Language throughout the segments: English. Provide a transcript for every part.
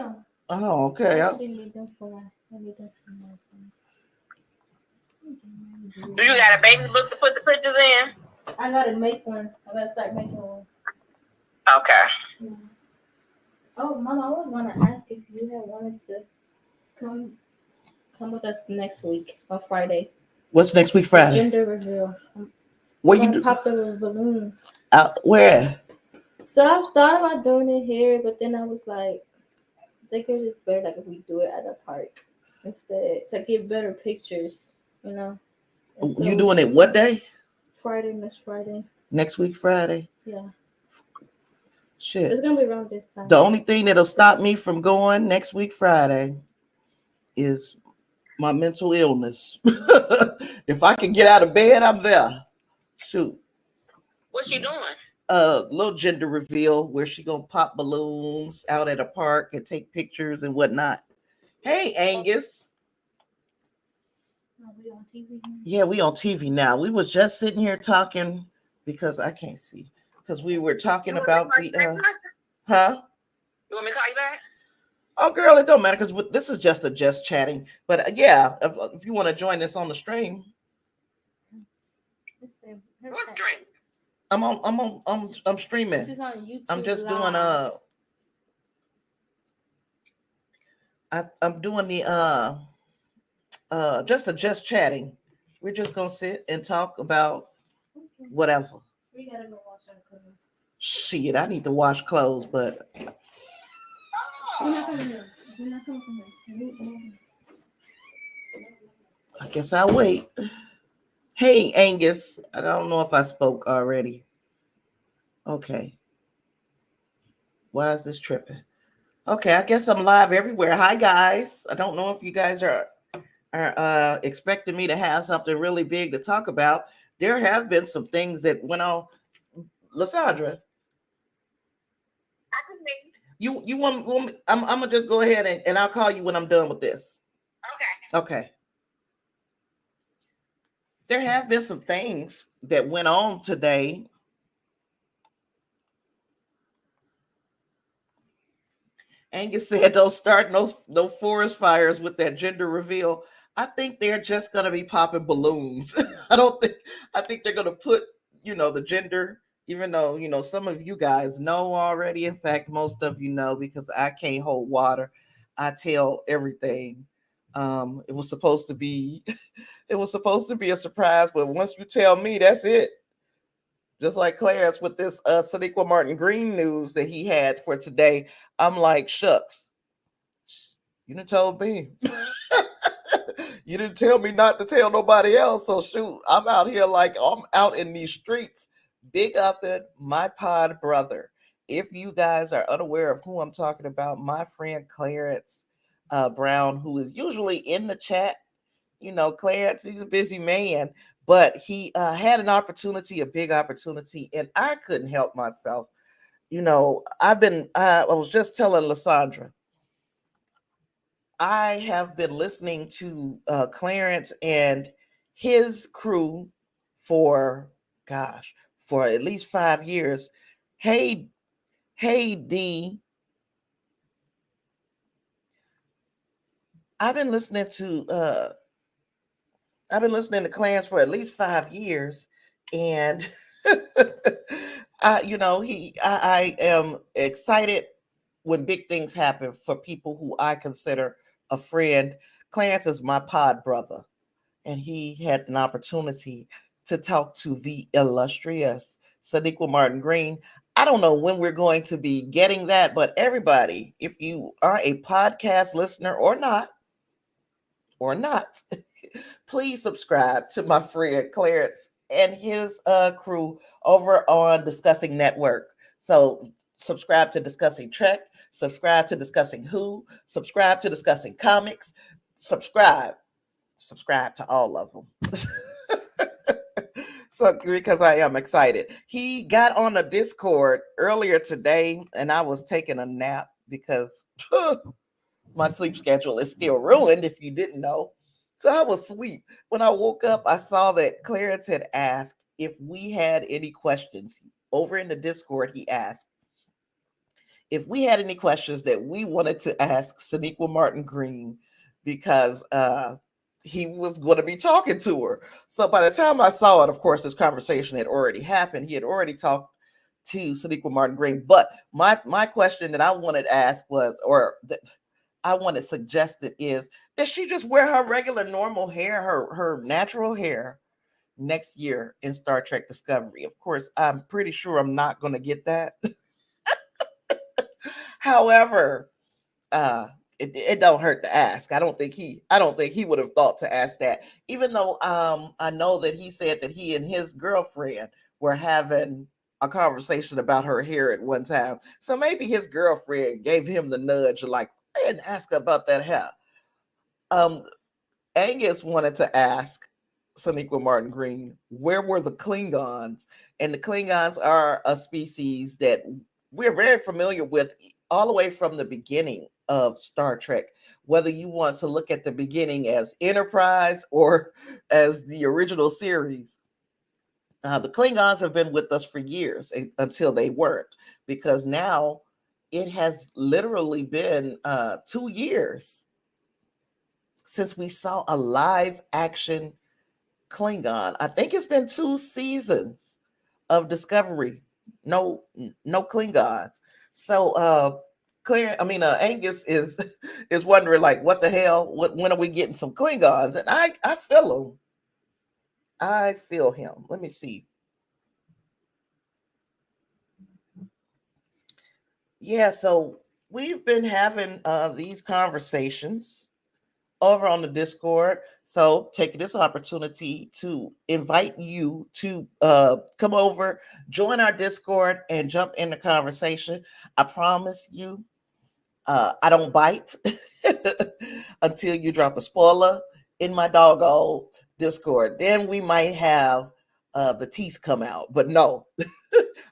know. Oh, okay. I actually need them for my phone. Do you got a baby book to put the pictures in? I gotta make one. I gotta start making one. Okay. Yeah. Oh, Mom, I was gonna ask if you had wanted to come come with us next week on Friday. What's next week, The Friday? gender reveal. Where We're you gonna do? pop the balloons. Out where? So I've thought about doing it here, but then I was like, I think it's just better like if we do it at a park instead to get better pictures, you know. And so You it's doing it just what day? Friday, next Friday. Next week, Friday. Yeah, Shit. it's gonna be around this time. The only thing that'll stop me from going next week, Friday, is my mental illness. If I can get out of bed, I'm there. Shoot. What's she doing? Little gender reveal where she gonna pop balloons out at a park and take pictures and whatnot. Hey, Angus. Are we on TV? Yeah, we on TV now. We was just sitting here talking because I can't see. Because we were talking about the huh? You want me to call you back? Oh, girl, it don't matter because this is just chatting. But yeah, if you want to join us on the stream, Let's see. What drink? I'm streaming. She's on YouTube. I'm just Live. doing I'm doing the just chatting. We're just gonna sit and talk about whatever. We gotta go wash our clothes. Shit, I need to wash clothes, but We're not coming here. We're not coming here. I guess I'll wait. Hey, Angus. I don't know if I spoke already. Okay. Why is this tripping? Okay, I guess I'm live everywhere. Hi, guys. I don't know if you guys are expecting me to have something really big to talk about. There have been some things that went on. Lysandra, you want me, I'm gonna just go ahead and I'll call you when I'm done with this. Okay. There have been some things that went on today. Angus said don't start no forest fires with that gender reveal. I think they're just gonna be popping balloons. I think they're gonna put, the gender, even though, some of you guys know already. In fact, most of you know because I can't hold water. I tell everything. It was supposed to be a surprise, but once you tell me, that's it. Just like Clarence with this Sadiqa Martin Green news that he had for today, I'm like, shucks, you done told me. You didn't tell me not to tell nobody else. So shoot, I'm out here like I'm out in these streets. Big up in my pod brother. If you guys are unaware of who I'm talking about, my friend Clarence Brown, who is usually in the chat. Clarence, he's a busy man, but he had an opportunity, a big opportunity, and I couldn't help myself. I was just telling Lysandra, I have been listening to Clarence and his crew for at least 5 years. Hey, D. I've been listening to Clarence for at least 5 years, and I am excited when big things happen for people who I consider a friend. Clarence is my pod brother, and he had an opportunity to talk to the illustrious Sadiqa Martin Green. I don't know when we're going to be getting that, but everybody, if you are a podcast listener or not, please subscribe to my friend Clarence and his crew over on Discussing Network. So subscribe to Discussing Trek, subscribe to Discussing Who, subscribe to Discussing Comics, subscribe to all of them. So because I am excited. He got on a Discord earlier today and I was taking a nap because my sleep schedule is still ruined, if you didn't know. So I was asleep. When I woke up, I saw that Clarence had asked if we had any questions. Over in the Discord, he asked if we had any questions that we wanted to ask Sonequa Martin Green, because he was going to be talking to her. So by the time I saw it, of course, this conversation had already happened. He had already talked to Sonequa Martin Green. But my question that I wanted to ask was, or that I wanted suggested is, does she just wear her regular normal hair, her natural hair next year in Star Trek Discovery? Of course, I'm pretty sure I'm not going to get that. However, uh it don't hurt to ask. I don't think he would have thought to ask that, even though I know that he said that he and his girlfriend were having a conversation about her hair at one time. So maybe his girlfriend gave him the nudge, like, I didn't ask about that hair. um Angus wanted to ask Sonequa Martin Green, where were the Klingons? And the Klingons are a species that we're very familiar with all the way from the beginning of Star Trek. Whether you want to look at the beginning as Enterprise or as the original series, the Klingons have been with us for years until they weren't, because now it has literally been 2 years since we saw a live action Klingon. I think it's been 2 seasons of Discovery. No, no Klingons. So Angus is is wondering, like, what the hell? When are we getting some Klingons? And I feel him. I feel him. Let me see. Yeah, so we've been having these conversations over on the Discord. So taking this opportunity to invite you to come over, join our Discord, and jump in the conversation. I promise you, I don't bite until you drop a spoiler in my doggone Discord. Then we might have the teeth come out. But no,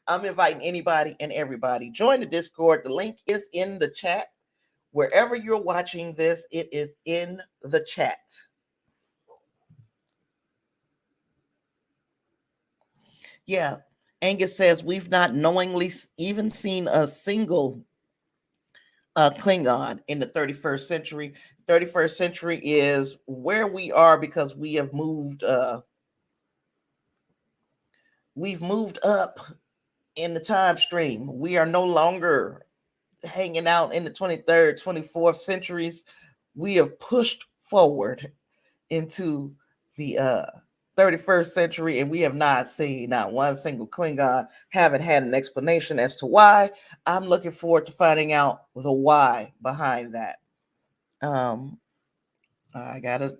I'm inviting anybody and everybody. Join the Discord. The link is in the chat. Wherever you're watching this, it is in the chat. Yeah. Angus says we've not knowingly even seen a single Klingon in the 31st century. 31st century is where we are because we've moved up in the time stream. We are no longer hanging out in the 23rd, 24th centuries. We have pushed forward into the 31st century, and we have not seen not one single Klingon. Haven't had an explanation as to why. I'm looking forward to finding out the why behind that. I gotta.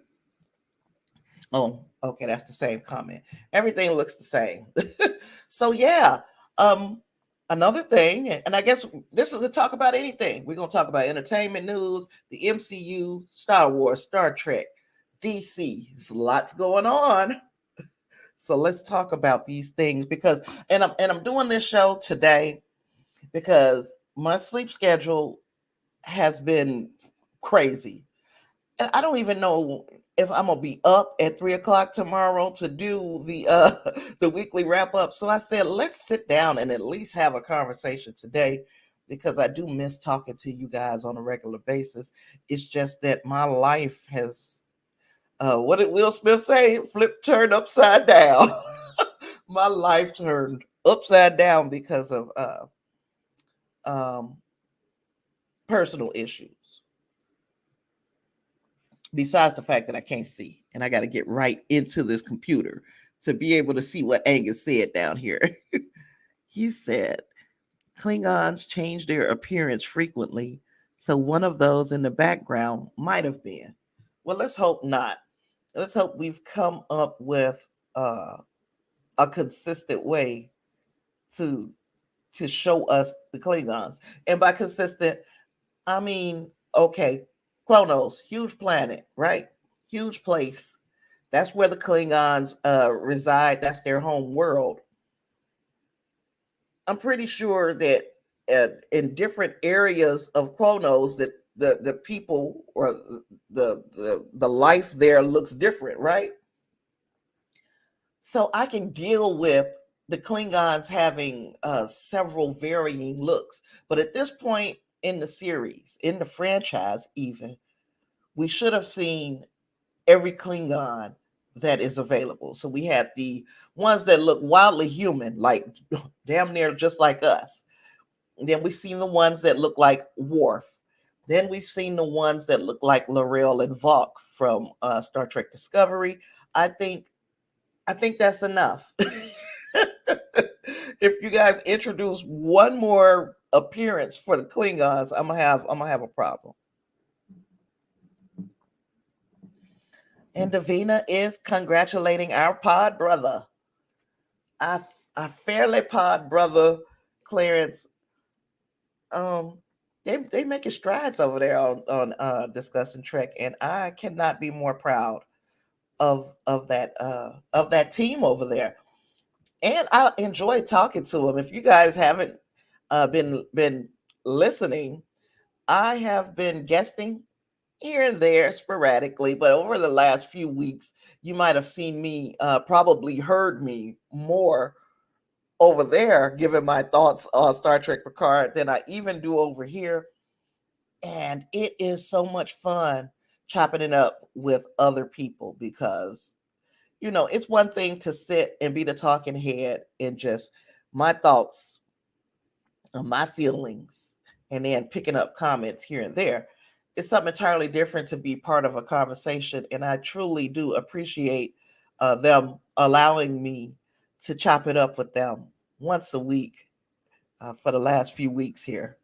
Oh, okay, that's the same comment. Everything looks the same. So yeah. Another thing, and I guess this is a talk about anything. We're gonna talk about entertainment news, the MCU, Star Wars, Star Trek, DC. There's lots going on. So let's talk about these things, because I'm doing this show today because my sleep schedule has been crazy. And I don't even know if I'm gonna be up at 3 o'clock tomorrow to do the weekly wrap up. So I said, let's sit down and at least have a conversation today, because I do miss talking to you guys on a regular basis. It's just that my life has what did Will Smith say? Turned upside down. My life turned upside down because of um, personal issues. Besides the fact that I can't see, and I got to get right into this computer to be able to see what Angus said down here. He said, Klingons change their appearance frequently, so one of those in the background might have been. Well, let's hope not. Let's hope we've come up with a consistent way to show us the Klingons. And by consistent, I mean, okay, Kronos, huge planet, right? Huge place. That's where the Klingons reside. That's their home world. I'm pretty sure that in different areas of Kronos, that the people or the life there looks different, right? So I can deal with the Klingons having several varying looks. But at this point in the series, in the franchise, even, we should have seen every Klingon that is available. So we had the ones that look wildly human, like damn near just like us. And then we've seen the ones that look like Worf. Then we've seen the ones that look like L'Rell and Vok from Star Trek Discovery. I think I think that's enough. If you guys introduce one more appearance for the Klingons, I'm gonna have a problem. And Davina is congratulating our pod brother, our fairly pod brother Clarence. Um, they making strides over there on discussing Trek, and I cannot be more proud of that team over there. And I enjoy talking to them. If you guys haven't been listening, I have been guesting here and there sporadically, but over the last few weeks, you might have seen me, probably heard me more over there, giving my thoughts on Star Trek Picard than I even do over here. And it is so much fun chopping it up with other people because it's one thing to sit and be the talking head and just my thoughts, my feelings, and then picking up comments here and there. It's something entirely different to be part of a conversation. And I truly do appreciate them allowing me to chop it up with them once a week for the last few weeks here.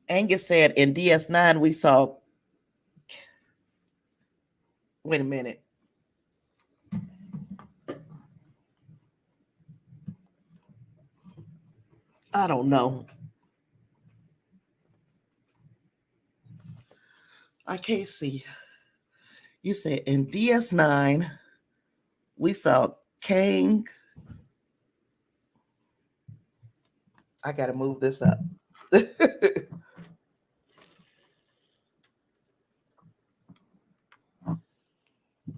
Angus said in DS9 we saw. Wait a minute. I don't know. I can't see. You said in DS9 we saw Kang. I gotta move this up.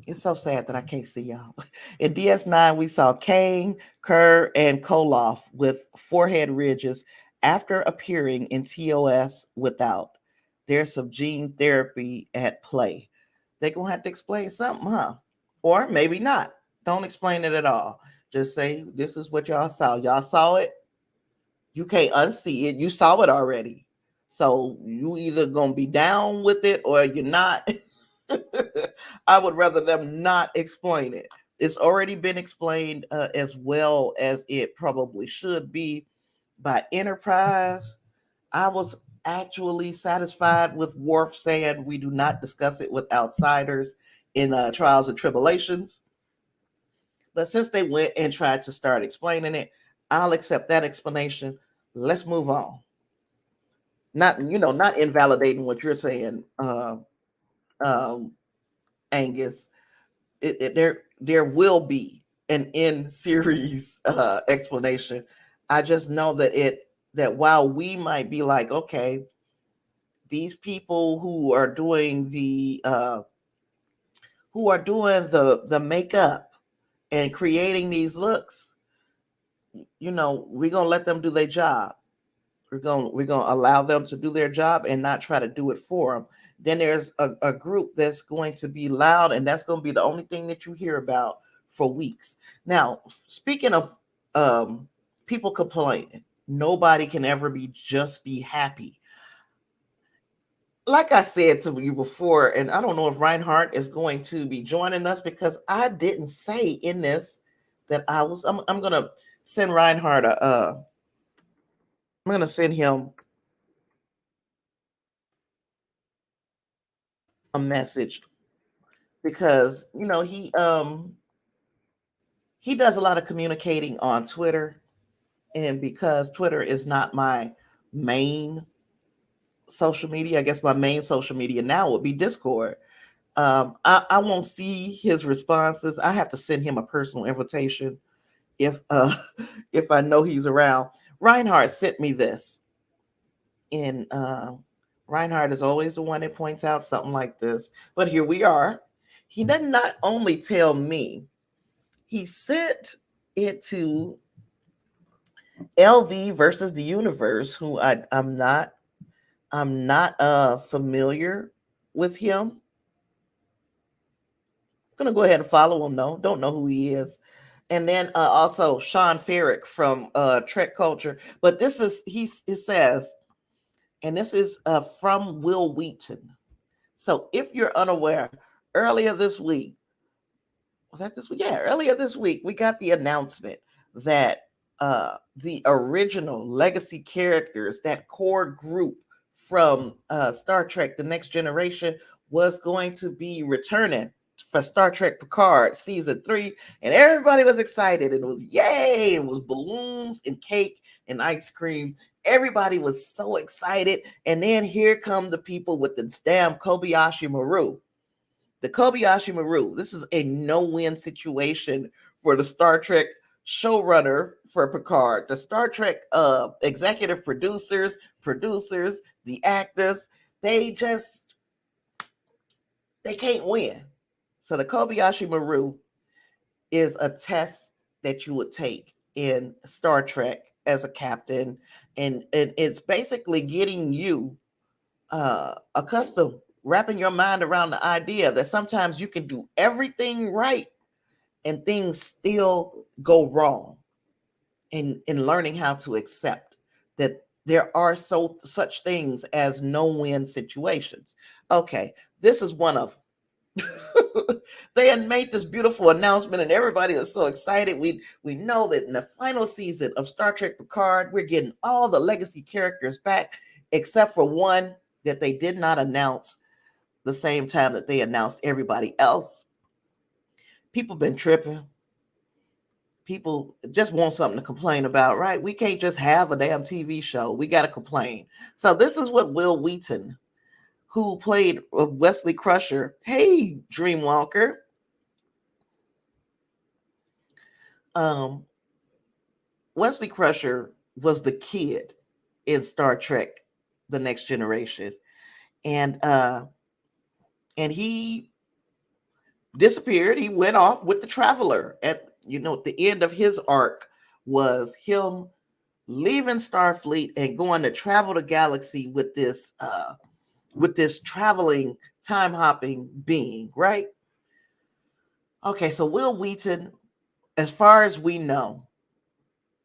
It's so sad that I can't see y'all. In DS9, we saw Kane, Kerr, and Koloff with forehead ridges after appearing in TOS without. There's some gene therapy at play. They're going to have to explain something, huh? Or maybe not. Don't explain it at all. Just say, this is what y'all saw. Y'all saw it. You can't unsee it. You saw it already. So you either going to be down with it or you're not. I would rather them not explain it. It's already been explained as well as it probably should be by Enterprise. I was actually satisfied with Worf saying we do not discuss it with outsiders in Trials and Tribulations. But since they went and tried to start explaining it, I'll accept that explanation. Let's move on. Not invalidating what you're saying, um, Angus. There will be an in series explanation. I just know that while we might be like, okay, these people who are doing the makeup and creating these looks, we're gonna let them do their job. We're gonna allow them to do their job and not try to do it for them. Then there's a group that's going to be loud, and that's going to be the only thing that you hear about for weeks. Now, speaking of people complaining, nobody can ever be happy. Like I said to you before, and I don't know if Reinhardt is going to be joining us because I didn't say in this that I was. I'm gonna send Reinhardt I'm gonna send him a message because he does a lot of communicating on Twitter, and because Twitter is not my main social media, I guess my main social media now would be Discord. I won't see his responses. I have to send him a personal invitation if if I know he's around. Reinhardt sent me this, and Reinhardt is always the one that points out something like this. But here we are. He did not only tell me, he sent it to LV versus the Universe, who I'm not familiar with him. I'm gonna go ahead and follow him though. Don't know who he is. And then also Sean Ferrick from Trek Culture. But this is it says, and this is from Will Wheaton. So if you're unaware, earlier this week, was that this week? Yeah, earlier this week, we got the announcement that the original legacy characters, that core group from Star Trek The Next Generation, was going to be returning for Star Trek Picard season 3, and everybody was excited, and it was yay, it was balloons and cake and ice cream. Everybody was so excited, and then here come the people with the damn Kobayashi Maru. The Kobayashi Maru. This is a no-win situation for the Star Trek showrunner for Picard. The Star Trek executive producers, the actors, they can't win. So the Kobayashi Maru is a test that you would take in Star Trek as a captain, and it's basically getting you accustomed, wrapping your mind around the idea that sometimes you can do everything right and things still go wrong, and learning how to accept that there are such things as no-win situations. Okay, this is one of them. They had made this beautiful announcement, and everybody was so excited. We know that in the final season of Star Trek Picard, we're getting all the legacy characters back, except for one that they did not announce the same time that they announced everybody else. People been tripping. People just want something to complain about, right? We can't just have a damn TV show. We got to complain. So this is what Will Wheaton, who played Wesley Crusher. Hey, Dreamwalker. Wesley Crusher was the kid in Star Trek The Next Generation. And he disappeared. He went off with the Traveler. At the end of his arc was him leaving Starfleet and going to travel the galaxy with this traveling, time hopping being, right? Okay, so Will Wheaton, as far as we know,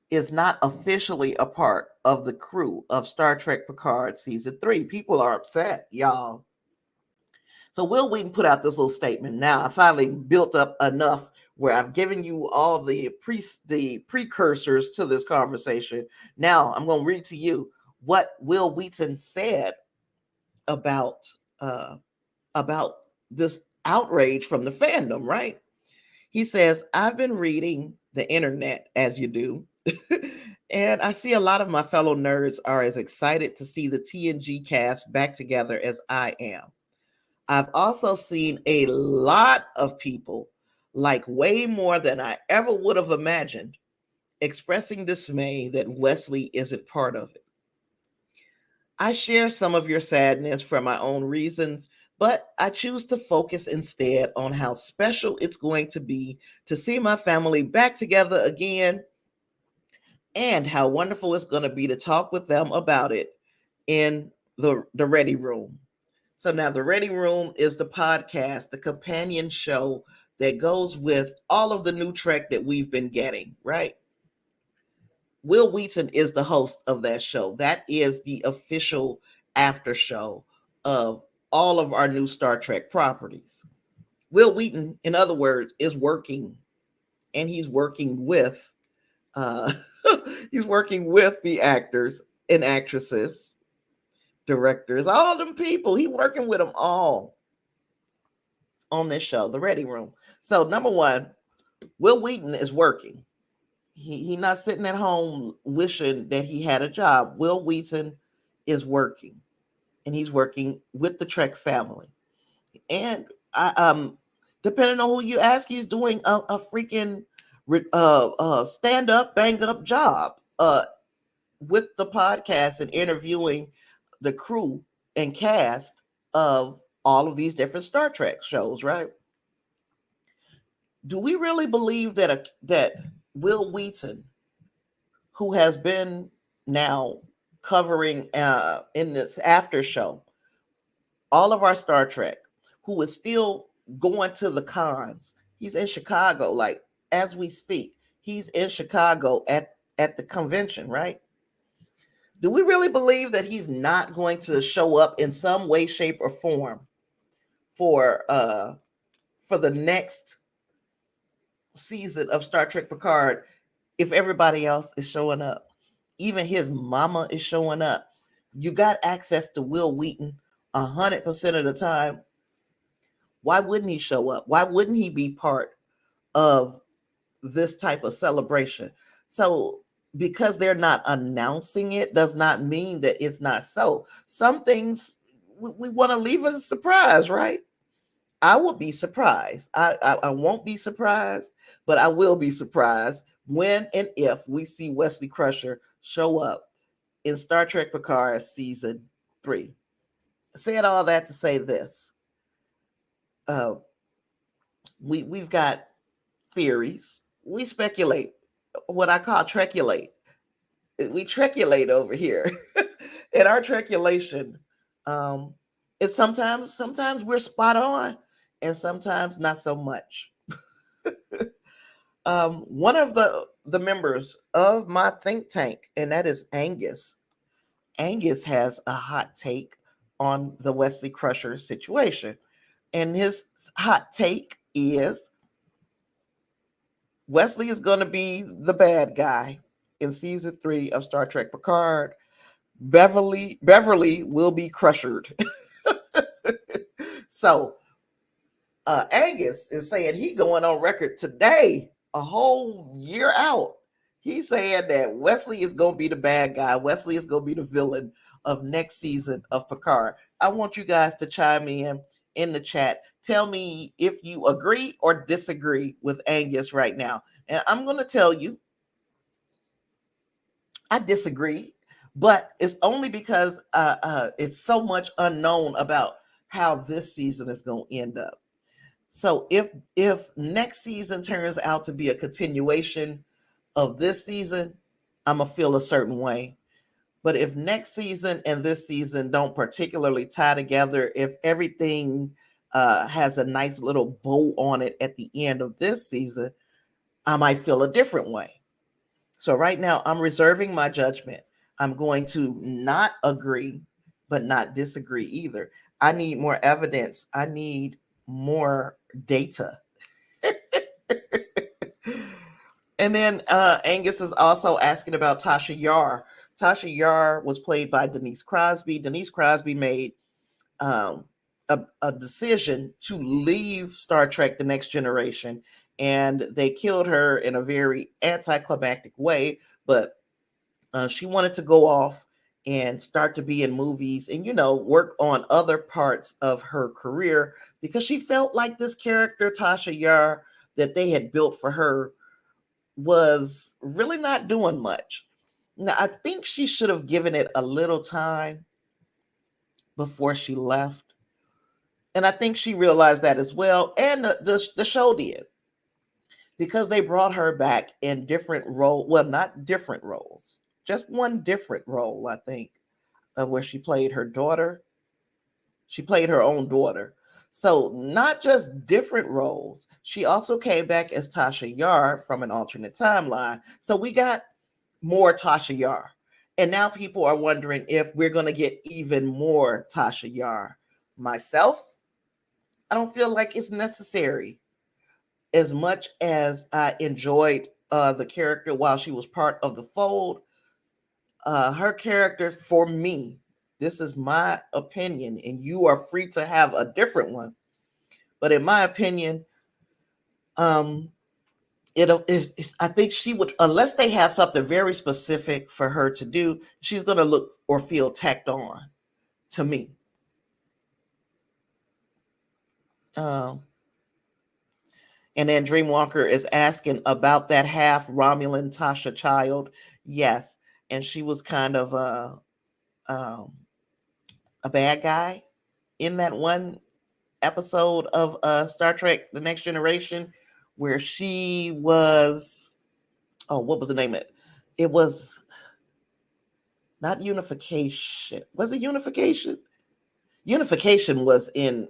is not officially a part of the crew of Star Trek Picard season 3. People are upset, y'all. So Will Wheaton put out this little statement. Now I finally built up enough where I've given you all the precursors to this conversation. Now I'm going to read to you what Will Wheaton said about this outrage from the fandom, right? He says, I've been reading the internet, as you do, and I see a lot of my fellow nerds are as excited to see the TNG cast back together as I am. I've also seen a lot of people, like way more than I ever would have imagined, expressing dismay that Wesley isn't part of it. I share some of your sadness for my own reasons, but I choose to focus instead on how special it's going to be to see my family back together again, and how wonderful it's going to be to talk with them about it in the Ready Room. So now the Ready Room is the podcast, the companion show that goes with all of the new Trek that we've been getting, right? Will Wheaton is the host of that show. That is the official after show of all of our new Star Trek properties. Will Wheaton, in other words, is working, and he's working with he's working with the actors and actresses, directors, all them people. He's working with them all on this show, The Ready Room. So number one, Will Wheaton is working. He not sitting at home wishing that he had a job. Will Wheaton is working, and he's working with the Trek family. And depending on who you ask, he's doing a freaking stand up, bang up job with the podcast and interviewing the crew and cast of all of these different Star Trek shows, right? Do we really believe that Will Wheaton, who has been now covering in this after show all of our Star Trek, who is still going to the cons? He's in Chicago, like as we speak. He's in Chicago at the convention, right? Do we really believe that he's not going to show up in some way, shape, or form for the next season of Star Trek Picard if everybody else is showing up? Even his mama is showing up. You got access to Will Wheaton 100% of the time. Why wouldn't he show up? Why wouldn't he be part of this type of celebration? So because they're not announcing it does not mean that it's not so. Some things we want to leave as a surprise, right? I will be surprised. I won't be surprised, but I will be surprised when and if we see Wesley Crusher show up in Star Trek Picard season 3. I said all that to say this. We've got theories. We speculate, what I call treculate. We treculate over here. And our treculation is sometimes we're spot on and sometimes not so much. One of the members of my think tank, and that is Angus. Angus has a hot take on the Wesley Crusher situation. And his hot take is Wesley is going to be the bad guy in season 3 of Star Trek Picard. Beverly will be crushered. So Angus is saying he going on record today, a whole year out. He's saying that Wesley is going to be the bad guy. Wesley is going to be the villain of next season of Picard. I want you guys to chime in the chat. Tell me if you agree or disagree with Angus right now. And I'm going to tell you, I disagree, but it's only because it's so much unknown about how this season is going to end up. So if next season turns out to be a continuation of this season, I'm going to feel a certain way. But if next season and this season don't particularly tie together, if everything has a nice little bow on it at the end of this season, I might feel a different way. So right now, I'm reserving my judgment. I'm going to not agree, but not disagree either. I need more evidence. I need more data. And then Angus is also asking about Tasha Yar. Tasha Yar was played by Denise Crosby. Denise Crosby made a decision to leave Star Trek The Next Generation, and they killed her in a very anticlimactic way, but she wanted to go off and start to be in movies and, work on other parts of her career because she felt like this character, Tasha Yar, that they had built for her was really not doing much. Now, I think she should have given it a little time before she left. And I think she realized that as well. And the show did. Because they brought her back in different roles. Well, not different roles. Just one different role, I think, where she played her daughter. She played her own daughter. So not just different roles. She also came back as Tasha Yar from an alternate timeline. So we got more Tasha Yar. And now people are wondering if we're going to get even more Tasha Yar. Myself, I don't feel like it's necessary. As much as I enjoyed the character while she was part of the fold, her character, for me, this is my opinion, and you are free to have a different one. But in my opinion, I think she would, unless they have something very specific for her to do, she's going to look or feel tacked on to me. And then Dreamwalker is asking about that half Romulan Tasha child. Yes, and she was kind of a bad guy in that one episode of Star Trek: The Next Generation, where she was, oh, what was the name of it? It was not Unification. Was it Unification? Unification was in,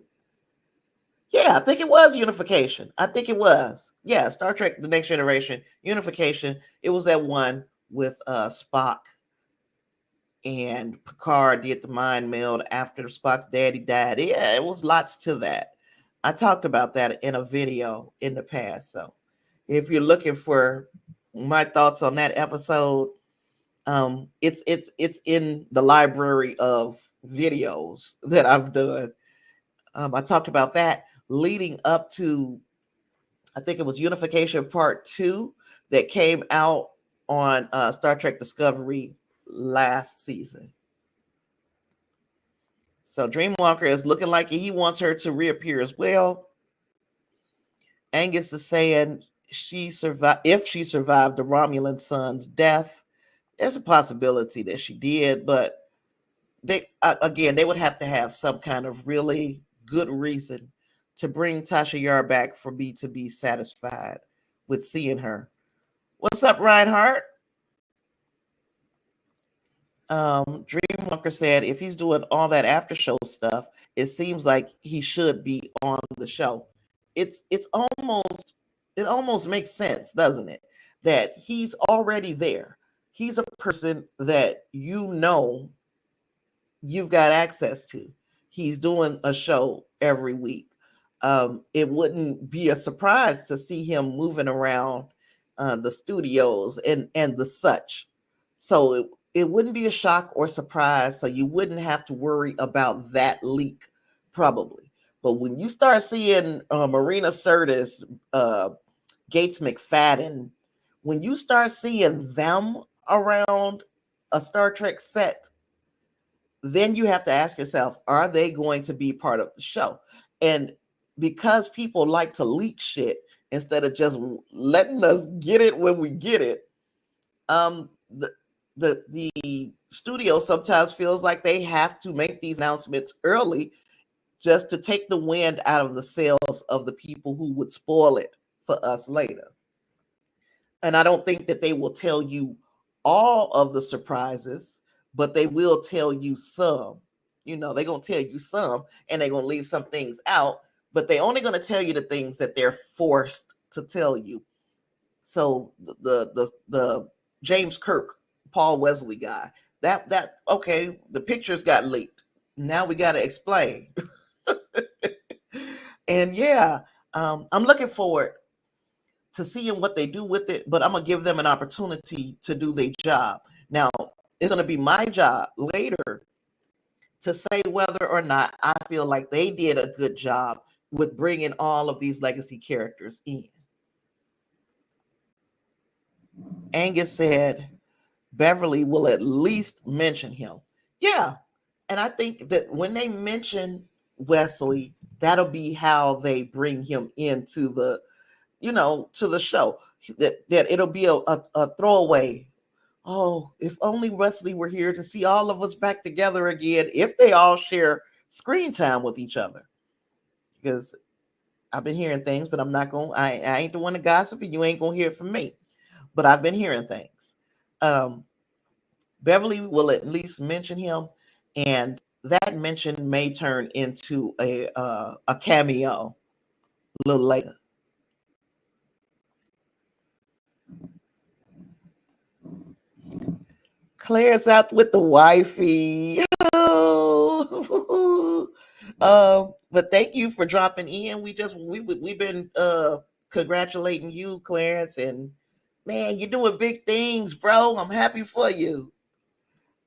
yeah, I think it was Unification. I think it was. Yeah, Star Trek The Next Generation, Unification. It was that one with Spock and Picard did the mind meld after Spock's daddy died. Yeah, it was lots to that. I talked about that in a video in the past. So if you're looking for my thoughts on that episode, it's in the library of videos that I've done. I talked about that leading up to, I think it was Unification Part 2 that came out on Star Trek Discovery last season. So Dreamwalker is looking like he wants her to reappear as well. Angus is saying if she survived the Romulan son's death. There's a possibility that she did, but they would have to have some kind of really good reason to bring Tasha Yar back for me to be satisfied with seeing her. What's up, Reinhardt? Dreamwalker said if he's doing all that after show stuff, it seems like he should be on the show. It almost makes sense, doesn't it? That he's already there. He's a person that you've got access to. He's doing a show every week. It wouldn't be a surprise to see him moving around the studios and the such. So it wouldn't be a shock or surprise. So you wouldn't have to worry about that leak, probably. But when you start seeing Marina Sirtis, Gates McFadden, when you start seeing them around a Star Trek set, then you have to ask yourself, are they going to be part of the show? And because people like to leak shit instead of just letting us get it when we get it, the studio sometimes feels like they have to make these announcements early just to take the wind out of the sails of the people who would spoil it for us later. And I don't think that they will tell you all of the surprises, but they will tell you some. They're going to tell you some, and they're going to leave some things out, but they're only going to tell you the things that they're forced to tell you. So the James Kirk, Paul Wesley guy, that okay, the pictures got leaked. Now we got to explain. And yeah, I'm looking forward to seeing what they do with it, but I'm going to give them an opportunity to do their job. Now, it's going to be my job later to say whether or not I feel like they did a good job with bringing all of these legacy characters in. Angus said Beverly will at least mention him. Yeah, and I think that when they mention Wesley, that'll be how they bring him into the to the show, that it'll be a throwaway. Oh, if only Wesley were here to see all of us back together again, if they all share screen time with each other. Because I've been hearing things, but I ain't the one to gossip, and you ain't gonna hear it from me. But I've been hearing things. Beverly will at least mention him, and that mention may turn into a cameo a little later. Claire's out with the wifey. But thank you for dropping in. We've been congratulating you, Clarence, and man, you're doing big things, bro. I'm happy for you.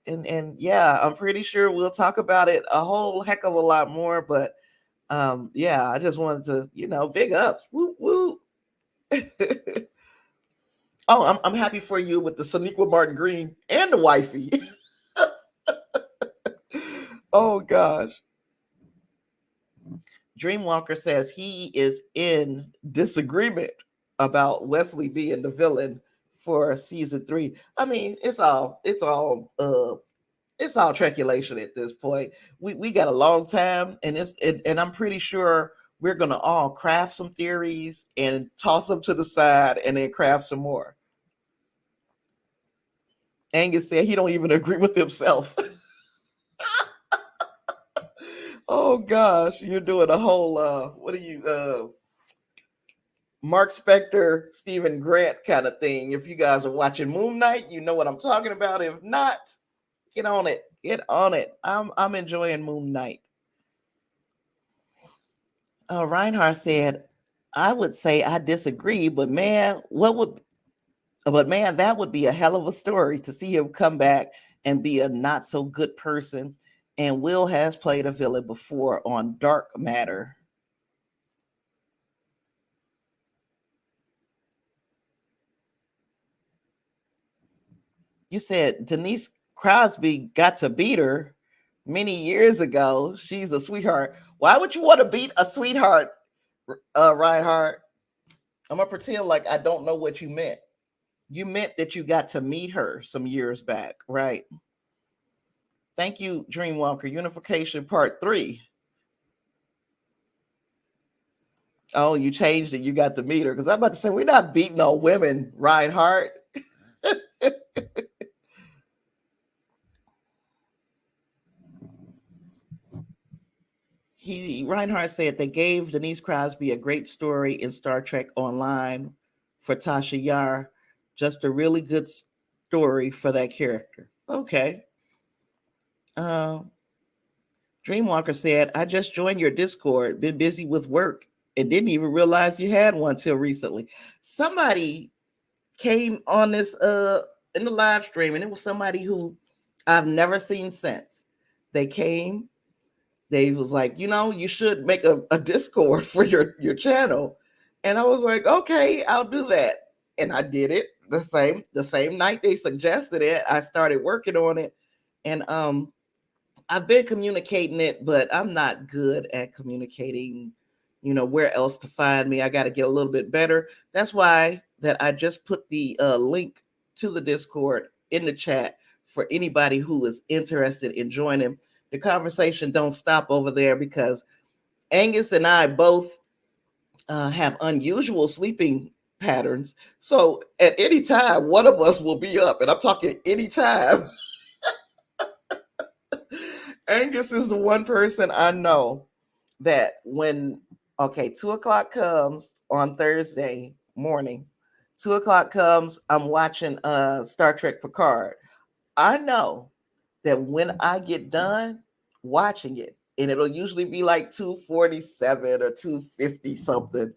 And yeah, I'm pretty sure we'll talk about it a whole heck of a lot more. But yeah, I just wanted to, big ups. Woo woo. Oh, I'm happy for you with the Sonequa Martin Green and the wifey. Oh, gosh. Dreamwalker says he is in disagreement about Wesley being the villain for season 3. I mean, it's all speculation at this point. We got a long time, and I'm pretty sure we're going to all craft some theories and toss them to the side and then craft some more. Angus said he don't even agree with himself. Oh gosh, you're doing a whole what are you Mark Spector, Stephen Grant kind of thing. If you guys are watching Moon Knight, you know what I'm talking about. If not, get on it. Get on it. I'm enjoying Moon Knight. Reinhardt said, I would say I disagree, but man, that would be a hell of a story to see him come back and be a not so good person. And Will has played a villain before on Dark Matter. You said Denise Crosby got to beat her many years ago. She's a sweetheart. Why would you want to beat a sweetheart, Reinhardt? I'm going to pretend like I don't know what you meant. You meant that you got to meet her some years back, right? Thank you, Dreamwalker. Unification Part 3. Oh, you changed it. You got to meet her. Because I'm about to say, we're not beating no women, Reinhardt. Reinhardt said they gave Denise Crosby a great story in Star Trek Online for Tasha Yar. Just a really good story for that character. Okay. Dreamwalker said, I just joined your Discord, been busy with work, and didn't even realize you had one till recently. Somebody came on this in the live stream, and it was somebody who I've never seen since. They came. They was like, you should make a Discord for your channel. And I was like, okay, I'll do that. And I did it the same night they suggested it. I started working on it. And I've been communicating it, but I'm not good at communicating, where else to find me. I got to get a little bit better. That's why that I just put the link to the Discord in the chat for anybody who is interested in joining. The conversation don't stop over there because Angus and I both have unusual sleeping patterns. So at any time, one of us will be up, and I'm talking any time. Angus is the one person I know that when 2:00 comes on Thursday morning, 2:00 comes, I'm watching Star Trek Picard. I know that when I get done watching it, and it'll usually be like 2:47 or 2:50 something,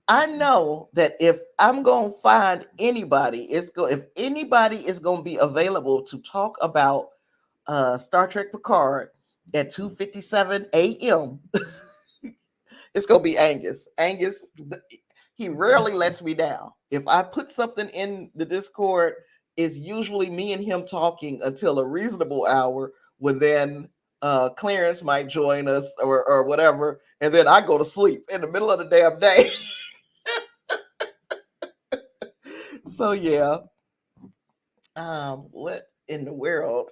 I know that if I'm going to find anybody, if anybody is going to be available to talk about Star Trek Picard at 2:57 a.m., it's going to be Angus. Angus, he rarely lets me down. If I put something in the Discord, it's usually me and him talking until a reasonable hour, when then Clarence might join us or whatever, and then I go to sleep in the middle of the damn day. So yeah. What in the world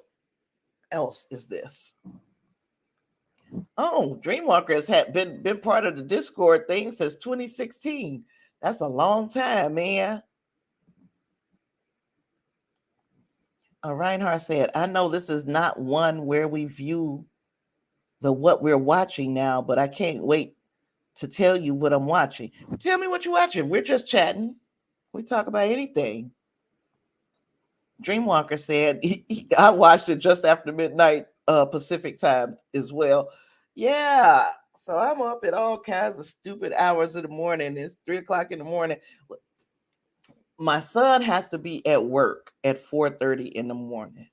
else is this? Oh, Dreamwalker has been part of the Discord thing since 2016. That's a long time, man. Reinhardt said, I know this is not one where we view what we're watching now, but I can't wait to tell you what I'm watching. Tell me what you're watching. We're just chatting. We talk about anything. Dreamwalker said, I watched it just after midnight Pacific time as well. Yeah. So I'm up at all kinds of stupid hours of the morning. It's 3:00 in the morning. My son has to be at work at 4:30 in the morning.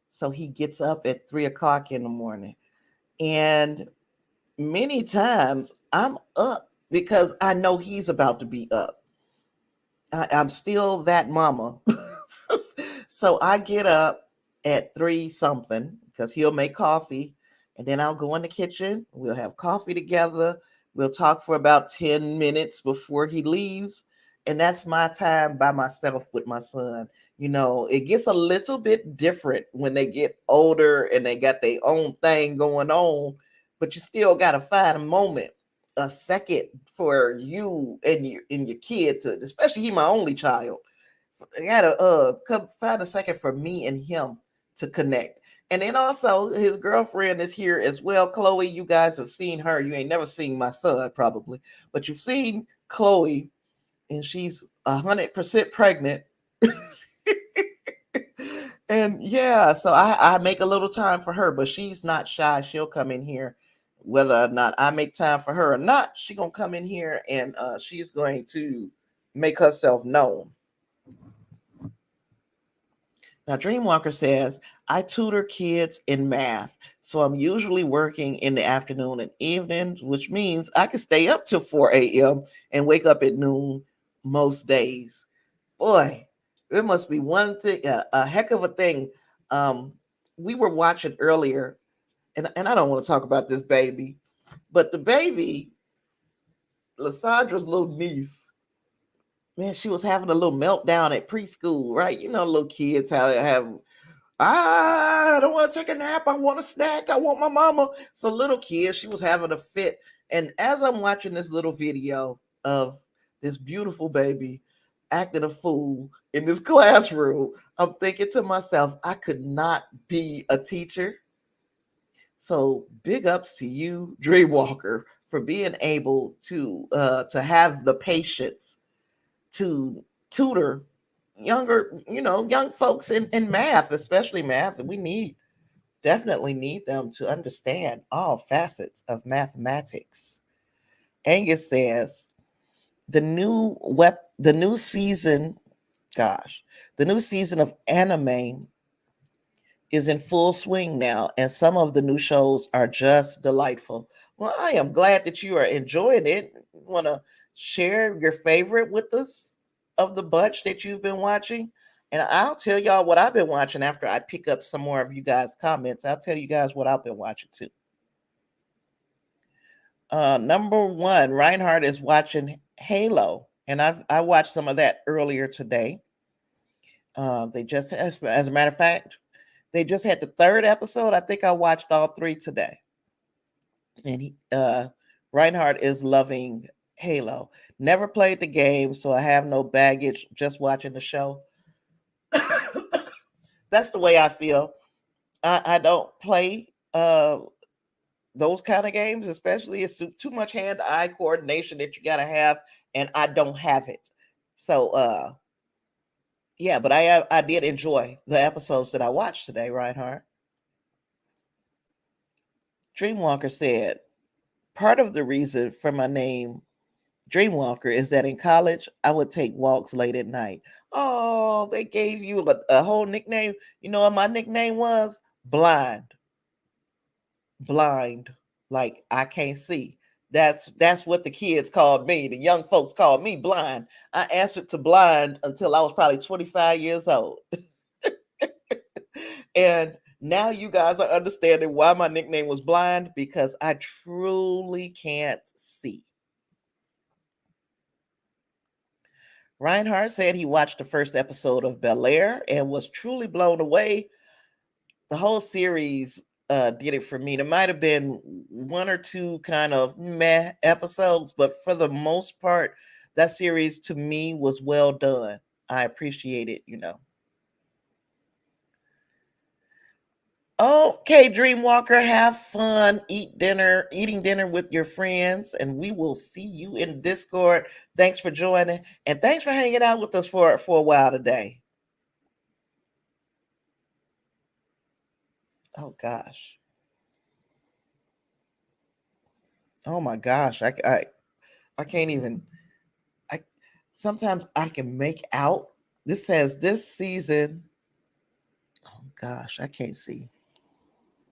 So he gets up at 3:00 in the morning. And many times I'm up because I know he's about to be up. I'm still that mama. So I get up at 3 something because he'll make coffee, and then I'll go in the kitchen. We'll have coffee together. We'll talk for about 10 minutes before he leaves. And that's my time by myself with my son. It gets a little bit different when they get older and they got their own thing going on, but you still got to find a moment a second for you and your kid to, especially he my only child. I gotta come find a second for me and him to connect. And then also his girlfriend is here as well. Chloe, you guys have seen her. You ain't never seen my son probably, but you've seen Chloe, and she's 100% pregnant. And yeah, so I make a little time for her, but she's not shy. She'll come in here, whether or not I make time for her or not. She gonna come in here and she's going to make herself known. Now, Dreamwalker says, I tutor kids in math, so I'm usually working in the afternoon and evenings, which means I can stay up till 4 a.m. and wake up at noon most days. Boy, it must be one thing, a heck of a thing. Um, we were watching earlier, and I don't want to talk about this baby, but the baby, Lysandra's little niece, man, she was having a little meltdown at preschool, right? You know, little kids how they have, I don't want to take a nap. I want a snack. I want my mama. So little kid, she was having a fit. And as I'm watching this little video of this beautiful baby acting a fool in this classroom, I'm thinking to myself, I could not be a teacher. So big ups to you, Dreamwalker, for being able to have the patience to tutor younger, young folks in math, especially math. And we definitely need them to understand all facets of mathematics. Angus says the new season, gosh, the new season of anime is in full swing now, and some of the new shows are just delightful. Well, I am glad that you are enjoying it. Want to share your favorite with us of the bunch that you've been watching? And I'll tell y'all what I've been watching after I pick up some more of you guys' comments. I'll tell you guys what I've been watching too. Number one, Reinhardt is watching Halo, and I watched some of that earlier today. They just, as a matter of fact, they just had the third episode. I think I watched all three today. And Reinhardt is loving Halo. Never played the game, so I have no baggage, just watching the show. That's the way I feel. I don't play those kind of games, especially it's too much hand-eye coordination that you gotta have, and I don't have it. So yeah, but I did enjoy the episodes that I watched today, Reinhardt. Dreamwalker said, part of the reason for my name Dreamwalker is that in college I would take walks late at night. Oh, they gave you a whole nickname. You know what my nickname was? Blind. Blind. Like I can't see. That's what the kids called me. The young folks called me blind. I answered to blind until I was probably 25 years old. And now you guys are understanding why my nickname was blind, because I truly can't see. Reinhardt said he watched the first episode of Bel Air and was truly blown away. The whole series did it for me. There might have been one or two kind of meh episodes, but for the most part, that series to me was well done. I appreciate it, Okay, Dreamwalker, have fun, eating dinner with your friends, and we will see you in Discord. Thanks for joining, and thanks for hanging out with us for a while today. Oh gosh. Oh my gosh. I can't even. I sometimes I can make out. This says this season. Oh gosh, I can't see.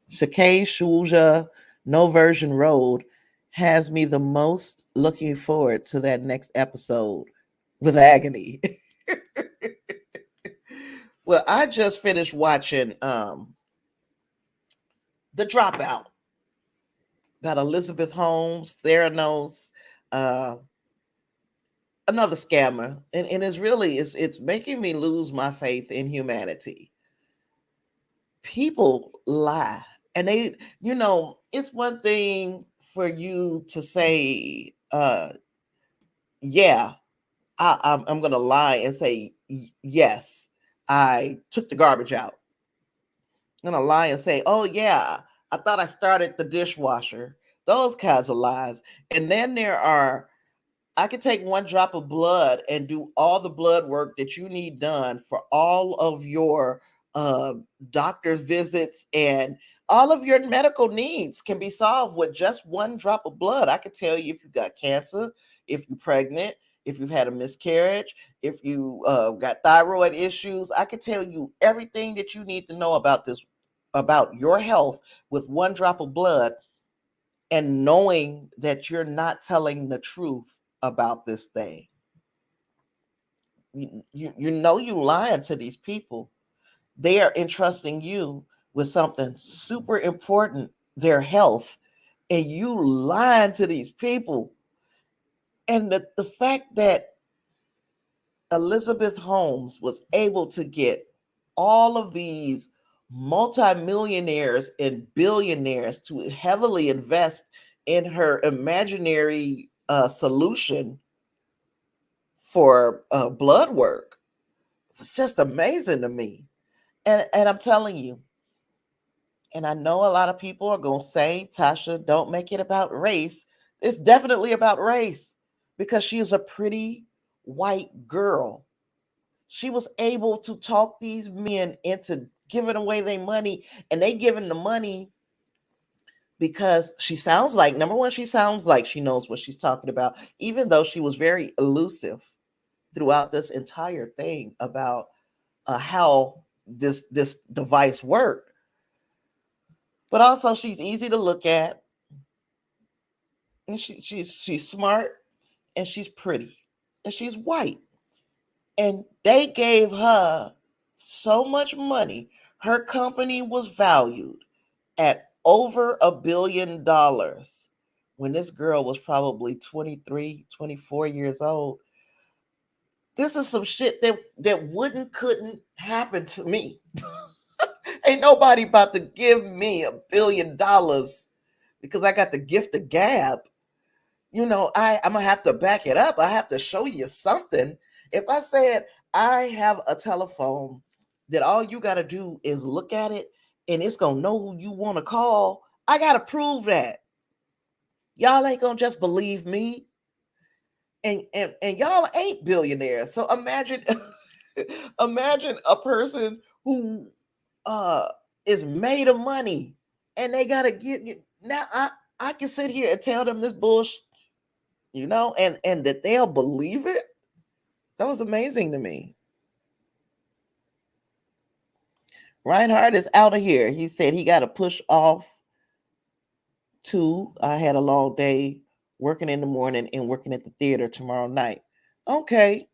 Shakay Shulja, No Version Road, has me the most looking forward to that next episode with agony. Well, I just finished watching The Dropout. Got Elizabeth Holmes, Theranos, another scammer. And it's making me lose my faith in humanity. People lie. And it's one thing for you to say, yeah, I'm going to lie and say, yes, I took the garbage out. I'm going to lie and say, oh, yeah, I thought I started the dishwasher. Those kinds of lies. And then there are, I could take one drop of blood and do all the blood work that you need done for all of your uh, doctor's visits, and all of your medical needs can be solved with just one drop of blood. I could tell you if you got cancer, if you're pregnant, if you've had a miscarriage, if you got thyroid issues. I could tell you everything that you need to know about this, about your health, with one drop of blood, and knowing that you're not telling the truth about this thing. You know you lying to these people. They are entrusting you with something super important, their health, and you lying to these people. And the fact that Elizabeth Holmes was able to get all of these multimillionaires and billionaires to heavily invest in her imaginary solution for blood work was just amazing to me. And I'm telling you, and I know a lot of people are going to say, Tasha, don't make it about race. It's definitely about race, because she is a pretty white girl. She was able to talk these men into giving away their money, and they giving the money because she sounds like, number one, she sounds like she knows what she's talking about, even though she was very elusive throughout this entire thing about how this device worked. But also, she's easy to look at, and she's smart, and she's pretty, and she's white. And they gave her so much money. Her company was valued at over $1 billion when this girl was probably 23, 24 years old. This is some shit that couldn't happen to me. Ain't nobody about to give me $1 billion because I got the gift of gab. You know, I'm gonna have to back it up. I have to show you something. If I said I have a telephone that all you got to do is look at it and it's gonna know who you want to call, I gotta prove that. Y'all ain't gonna just believe me. And y'all ain't billionaires. So imagine imagine a person who is made of money and they gotta get you. Now I can sit here and tell them this bullshit, you know, and that they'll believe it. That was amazing to me. Reinhardt is out of here. He said he got to push off too. I had a long day working in the morning and working at the theater tomorrow night. Okay.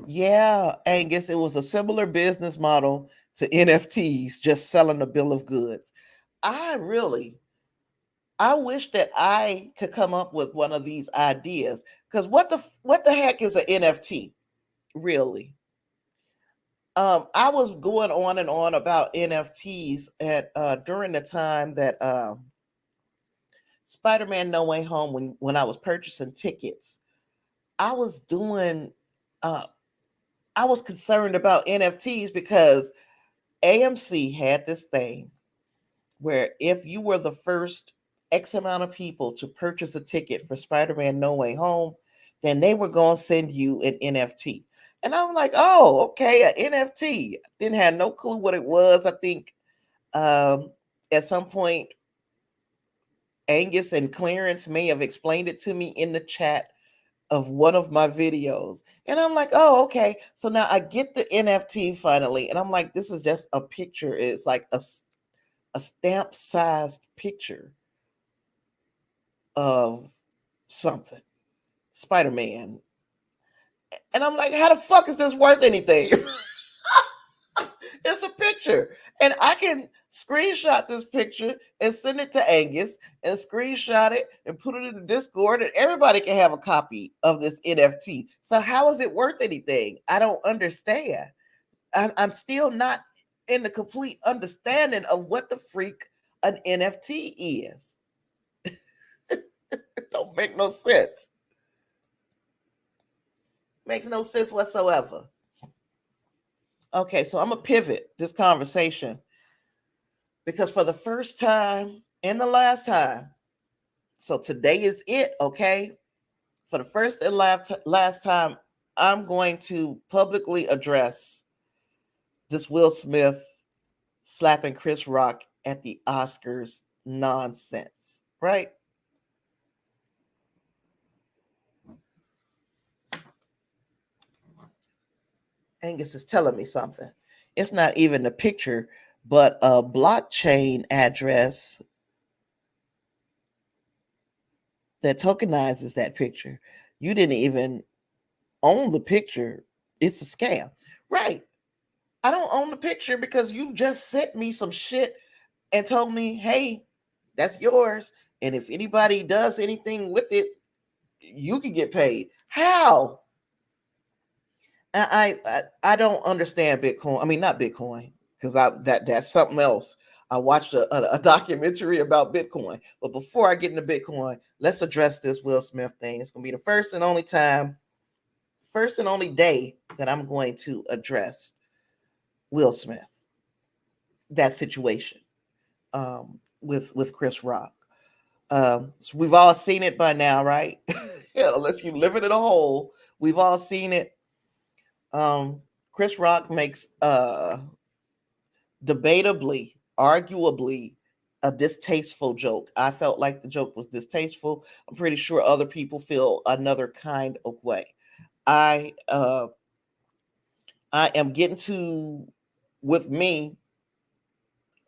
Yeah, Angus, it was a similar business model to NFTs, just selling a bill of goods. I wish that I could come up with one of these ideas, because what the heck is an NFT, really? I was going on and on about NFTs at during the time that Spider-Man No Way Home, when I was purchasing tickets. I was doing I was concerned about NFTs because AMC had this thing where if you were the first X amount of people to purchase a ticket for Spider-Man No Way Home, then they were going to send you an NFT. And I'm like, oh, okay, an NFT. Didn't have no clue what it was. I think at some point, Angus and Clarence may have explained it to me in the chat of one of my videos. And I'm like, oh, okay. So now I get the NFT finally. And I'm like, this is just a picture. It's like a stamp-sized picture of something. Spider-Man. And I'm like, how the fuck is this worth anything? It's a picture. And I can screenshot this picture and send it to Angus and screenshot it and put it in the Discord, and everybody can have a copy of this NFT. So how is it worth anything? I don't understand. I'm still not in the complete understanding of what the freak an NFT is. It don't make no sense. Makes no sense whatsoever. Okay, so I'm gonna pivot this conversation because for the first time and the last time, so today is it, okay? For the first and last time, I'm going to publicly address this Will Smith slapping Chris Rock at the Oscars nonsense, right? Angus is telling me something. It's not even a picture, but a blockchain address that tokenizes that picture. You didn't even own the picture. It's a scam. Right. I don't own the picture because you just sent me some shit and told me, hey, that's yours. And if anybody does anything with it, you can get paid. How? I don't understand Bitcoin. I mean, not Bitcoin, because that's something else. I watched a documentary about Bitcoin. But before I get into Bitcoin, let's address this Will Smith thing. It's gonna be the first and only day that I'm going to address Will Smith, that situation with Chris Rock. So we've all seen it by now, right? Yeah, unless you live in a hole, we've all seen it. Chris Rock makes debatably, arguably, a distasteful joke. I felt like the joke was distasteful. I'm pretty sure other people feel another kind of way. I am getting to, with me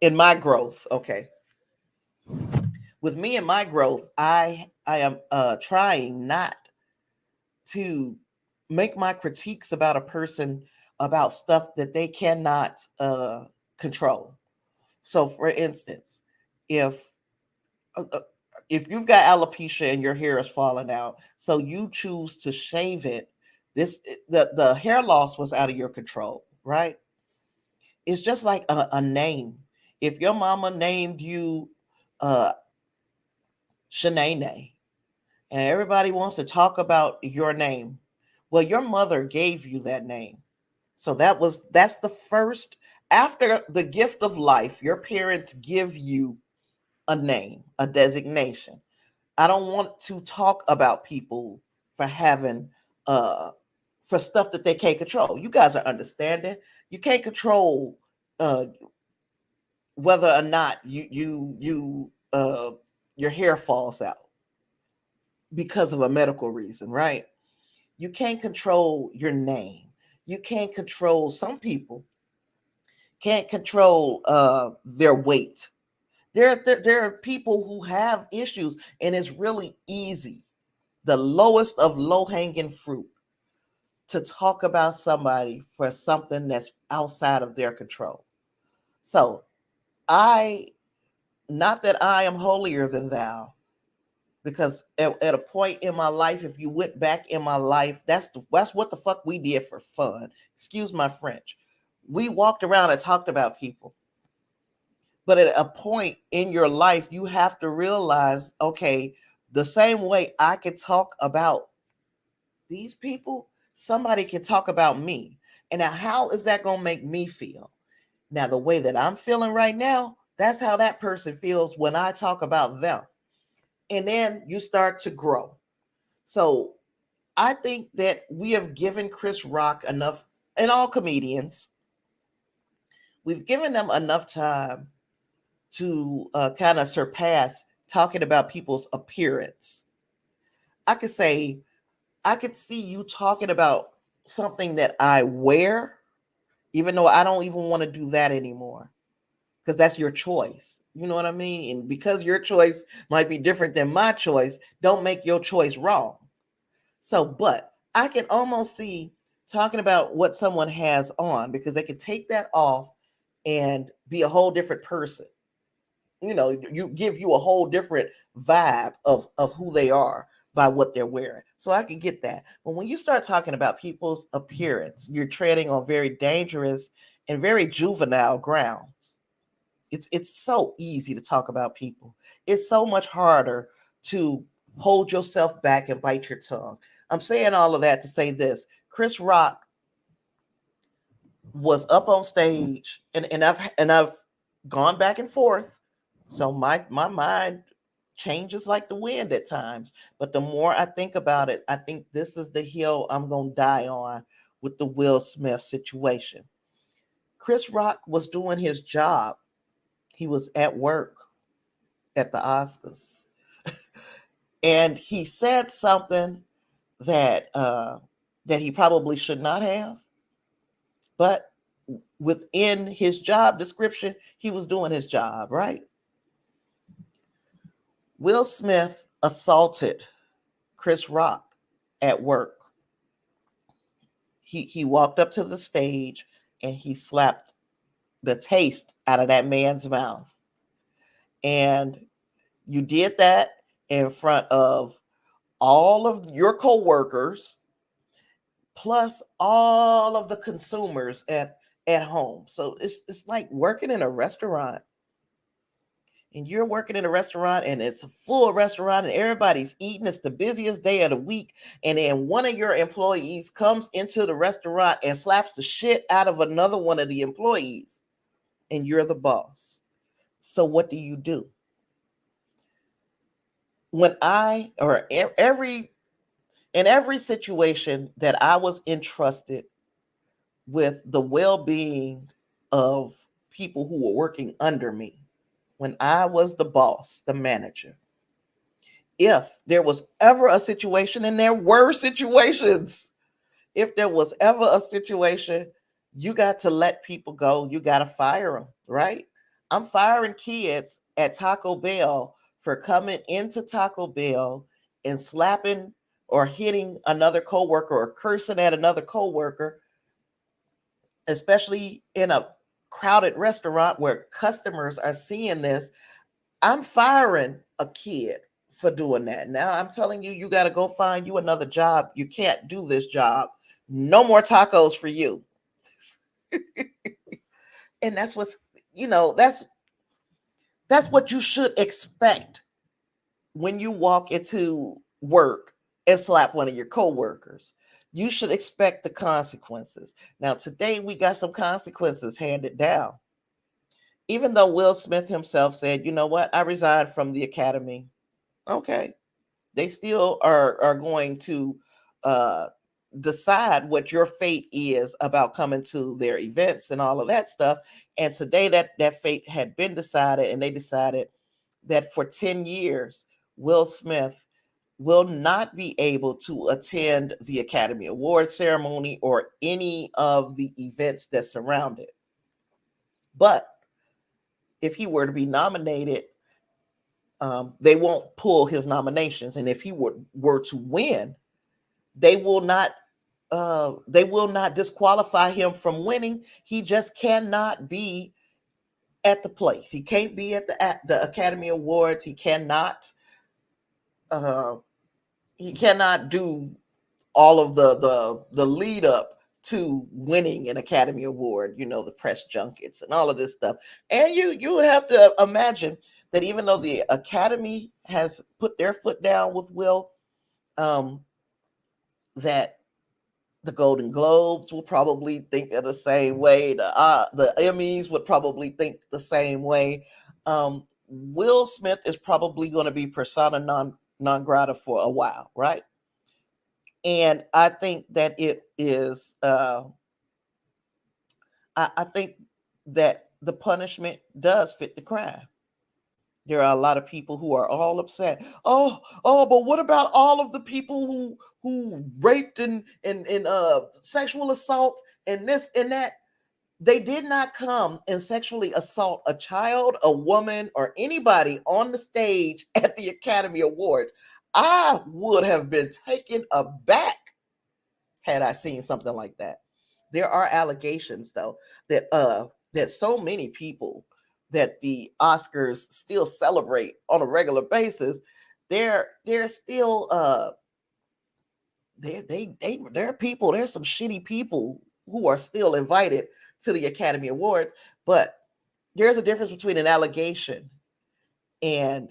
in my growth. Okay, with me in my growth, I am trying not to make my critiques about a person about stuff that they cannot control. So, for instance, if uh, uh, if you've got alopecia and your hair is falling out, so you choose to shave it, the hair loss was out of your control, right? It's just like a name. If your mama named you uh Shanae, and everybody wants to talk about your name, well, your mother gave you that name. So that's the first, after the gift of life, your parents give you a name, a designation. I don't want to talk about people for having for stuff that they can't control. You guys are understanding. You can't control uh whether or not your hair falls out because of a medical reason, right? You can't control your name. You can't control, some people can't control their weight. There are people who have issues, and it's really easy, the lowest of low hanging fruit, to talk about somebody for something that's outside of their control. So I, not that I am holier than thou, because at a point in my life, if you went back in my life, that's what the fuck we did for fun. Excuse my French. We walked around and talked about people. But at a point in your life, you have to realize, okay, the same way I could talk about these people, somebody can talk about me. And now, how is that going to make me feel? Now, the way that I'm feeling right now, that's how that person feels when I talk about them. And then you start to grow. So I think that we have given Chris Rock enough, and all comedians, we've given them enough time to kind of surpass talking about people's appearance. I could say, I could see you talking about something that I wear, even though I don't even want to do that anymore, because that's your choice. You know what I mean? And because your choice might be different than my choice, don't make your choice wrong. So, but I can almost see talking about what someone has on, because they can take that off and be a whole different person. You know, you give you a whole different vibe of who they are by what they're wearing. So I can get that. But when you start talking about people's appearance, you're treading on very dangerous and very juvenile grounds. It's so easy to talk about people. It's so much harder to hold yourself back and bite your tongue. I'm saying all of that to say this. Chris Rock was up on stage, and I've gone back and forth. So my mind changes like the wind at times. But the more I think about it, I think this is the hill I'm gonna die on with the Will Smith situation. Chris Rock was doing his job. He was at work at the Oscars. And he said something that that he probably should not have, but within his job description, he was doing his job, right? Will Smith assaulted Chris Rock at work. He walked up to the stage and he slapped the taste out of that man's mouth. And you did that in front of all of your coworkers, plus all of the consumers at home. So it's like working in a restaurant. And you're working in a restaurant and it's a full restaurant and everybody's eating. It's the busiest day of the week. And then one of your employees comes into the restaurant and slaps the shit out of another one of the employees. And you're the boss. So what do you do? When in every situation that I was entrusted with the well-being of people who were working under me, when I was the boss, the manager, if there was ever a situation, and there were situations, if there was ever a situation, you got to let people go. You got to fire them, right? I'm firing kids at Taco Bell for coming into Taco Bell and slapping or hitting another coworker or cursing at another coworker, especially in a crowded restaurant where customers are seeing this. I'm firing a kid for doing that. Now I'm telling you, you got to go find you another job. You can't do this job. No more tacos for you. And that's what's, that's what you should expect when you walk into work and slap one of your coworkers. You should expect the consequences. Now, today we got some consequences handed down. Even though Will Smith himself said, you know what, I resigned from the Academy. Okay. They still are going to decide what your fate is about coming to their events and all of that stuff. And today that fate had been decided, and they decided that for 10 years, Will Smith will not be able to attend the Academy Award ceremony or any of the events that surround it. But if he were to be nominated, they won't pull his nominations. And if he were to win, they will not disqualify him from winning. He just cannot be at the place. He can't be at the Academy Awards. He cannot do all of the lead up to winning an Academy Award, the press junkets and all of this stuff. And you would have to imagine that even though the Academy has put their foot down with Will, that the Golden Globes will probably think of the same way. The Emmys would probably think the same way. Will Smith is probably going to be persona non grata for a while, right? And I think that it is. I think that the punishment does fit the crime. There are a lot of people who are all upset. Oh, but what about all of the people who raped and sexual assault and this and that? They did not come and sexually assault a child, a woman, or anybody on the stage at the Academy Awards. I would have been taken aback had I seen something like that. There are allegations, though, that so many people that the Oscars still celebrate on a regular basis, they're still there are people, there's some shitty people who are still invited to the Academy Awards. But there's a difference between an allegation and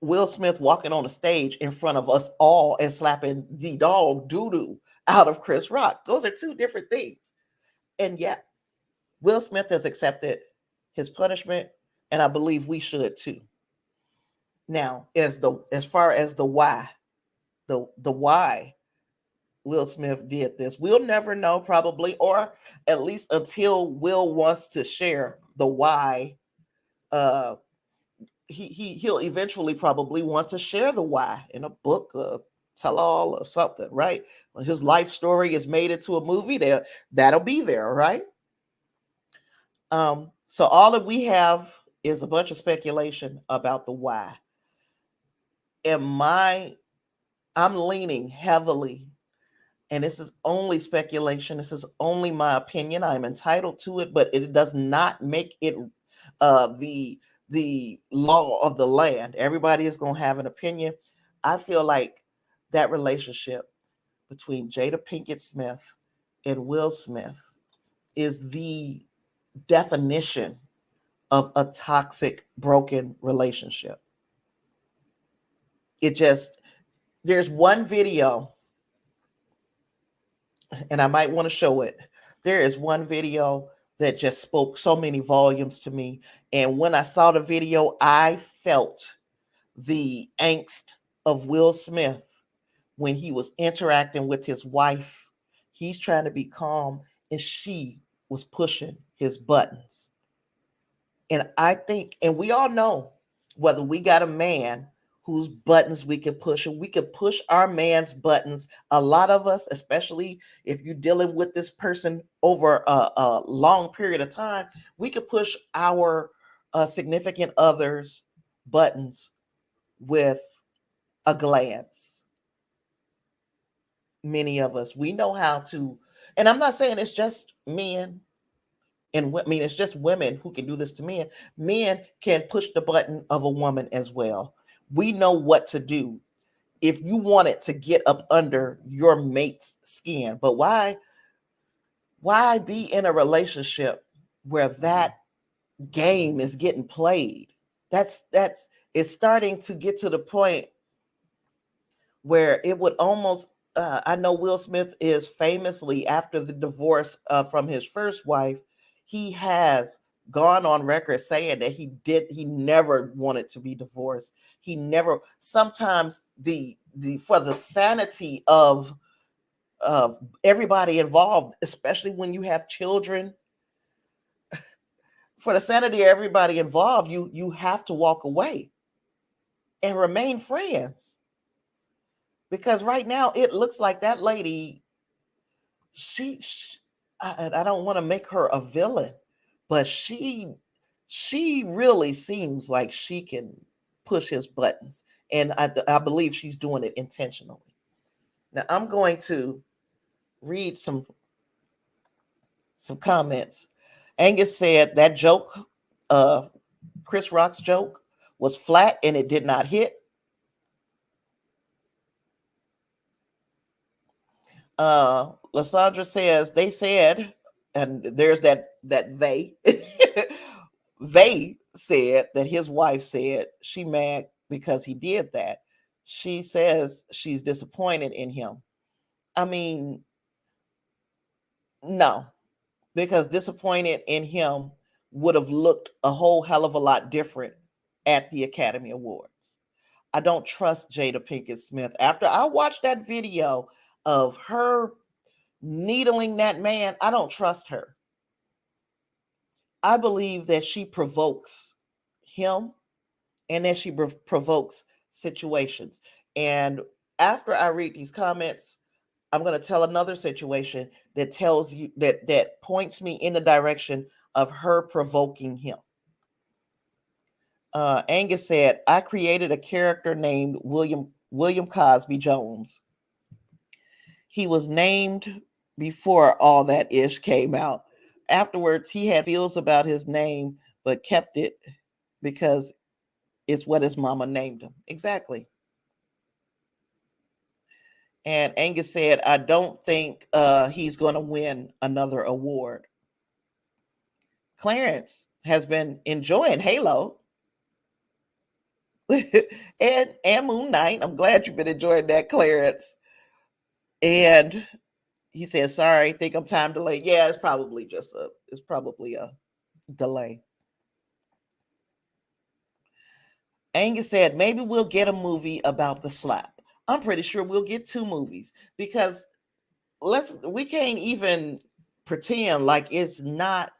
Will Smith walking on a stage in front of us all and slapping the dog doo-doo out of Chris Rock. Those are two different things. And yet, Will Smith has accepted his punishment, and I believe we should too. Now, as far as the why, the why Will Smith did this, we'll never know probably, or at least until Will wants to share the why. He'll eventually probably want to share the why in a book, tell all or something, right? When his life story is made into a movie, that'll be there, right? So all that we have is a bunch of speculation about the why. I'm leaning heavily, and this is only speculation. This is only my opinion. I'm entitled to it, but it does not make it the law of the land. Everybody is going to have an opinion. I feel like that relationship between Jada Pinkett Smith and Will Smith is the definition of a toxic, broken relationship. There's one video, and I might want to show it. There is one video that just spoke so many volumes to me. And when I saw the video, I felt the angst of Will Smith when he was interacting with his wife. He's trying to be calm, and she was pushing his buttons. And I think, and we all know, whether we got a man whose buttons we could push, and we could push our man's buttons. A lot of us, especially if you're dealing with this person over a long period of time, we could push our significant other's buttons with a glance. Many of us, we know how to, and I'm not saying it's just men, and it's just women who can do this to men. Men can push the button of a woman as well. We know what to do if you want it to get up under your mate's skin. But why be in a relationship where that game is getting played? It's starting to get to the point where it would almost, I know Will Smith is famously, after the divorce from his first wife, he has gone on record saying that he never wanted to be divorced. He never, sometimes for the sanity of everybody involved, especially when you have children, for the sanity of everybody involved, you have to walk away and remain friends. Because right now it looks like that lady, I don't want to make her a villain, but she really seems like she can push his buttons, and I believe she's doing it intentionally. Now I'm going to read some comments. Angus said that joke, Chris Rock's joke, was flat and it did not hit. Lysandra says they said, and there's that they they said that his wife said she mad because he did that. She says she's disappointed in him. I mean, no, because disappointed in him would have looked a whole hell of a lot different at the Academy Awards. I don't trust Jada Pinkett Smith. After I watched that video of her needling that man, I don't trust her. I believe that she provokes him and that she provokes situations. And after I read these comments, I'm going to tell another situation that tells you that points me in the direction of her provoking him. Angus said, I created a character named William Cosby Jones. He was named before all that ish came out. Afterwards, he had feels about his name, but kept it because it's what his mama named him. Exactly. And Angus said, I don't think he's going to win another award. Clarence has been enjoying Halo and Moon Knight. I'm glad you've been enjoying that, Clarence. And he said, "Sorry, think I'm time delayed." Yeah, it's probably a delay. Angus said, "Maybe we'll get a movie about the slap." I'm pretty sure we'll get two movies because we can't even pretend like it's not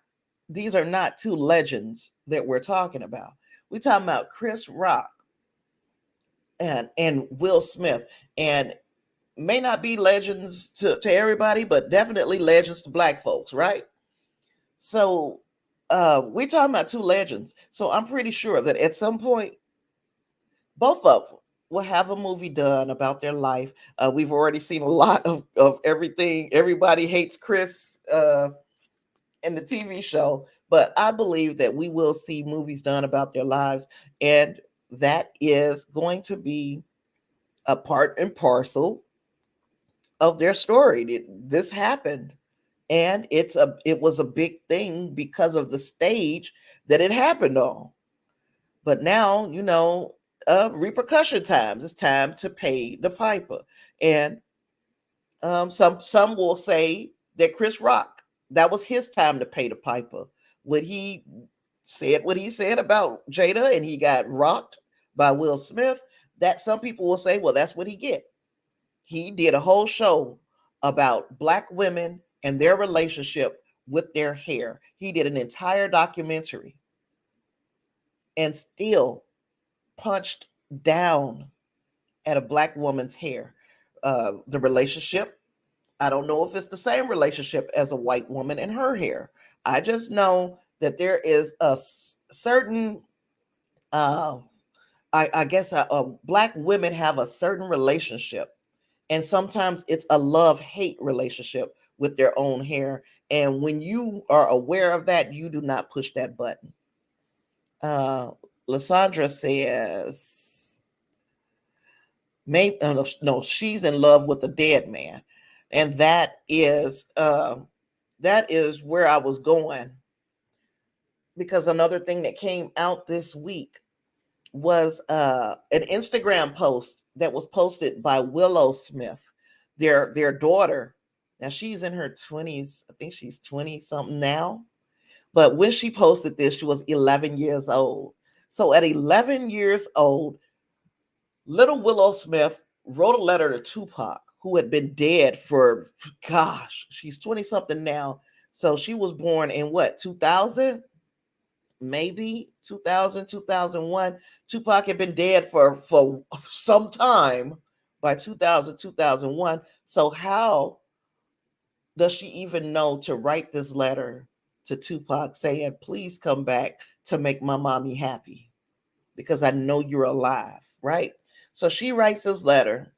these are not two legends that we're talking about. We're talking about Chris Rock and Will Smith, and may not be legends to everybody, but definitely legends to black folks, right? So we're talking about two legends. So I'm pretty sure that at some point, both of them will have a movie done about their life. We've already seen a lot of everything. Everybody hates Chris in the TV show, but I believe that we will see movies done about their lives, and that is going to be a part and parcel of their story. This happened, and it was a big thing because of the stage that it happened on. But now, repercussion times. It's time to pay the piper, and some will say that Chris Rock, that was his time to pay the piper when he said what he said about Jada and he got rocked by Will Smith. That some people will say, well, that's what he get. He did a whole show about black women and their relationship with their hair. He did an entire documentary and still punched down at a black woman's hair. The relationship, I don't know if it's the same relationship as a white woman and her hair. I just know that there is a certain, I guess, black women have a certain relationship, and sometimes it's a love-hate relationship with their own hair. And when you are aware of that, you do not push that button. Lysandra says, maybe no, she's in love with a dead man, and that is where I was going, because another thing that came out this week was an Instagram post that was posted by Willow Smith, their daughter. Now she's in her 20s. I think she's 20 something now. But when she posted this, she was 11 years old. So at 11 years old, little Willow Smith wrote a letter to Tupac, who had been dead for, gosh, she's 20 something now. So she was born in what, 2000? Maybe 2000, 2001. Tupac had been dead for some time by 2000, 2001. So how does she even know to write this letter to Tupac saying, please come back to make my mommy happy because I know you're alive, right? So she writes this letter,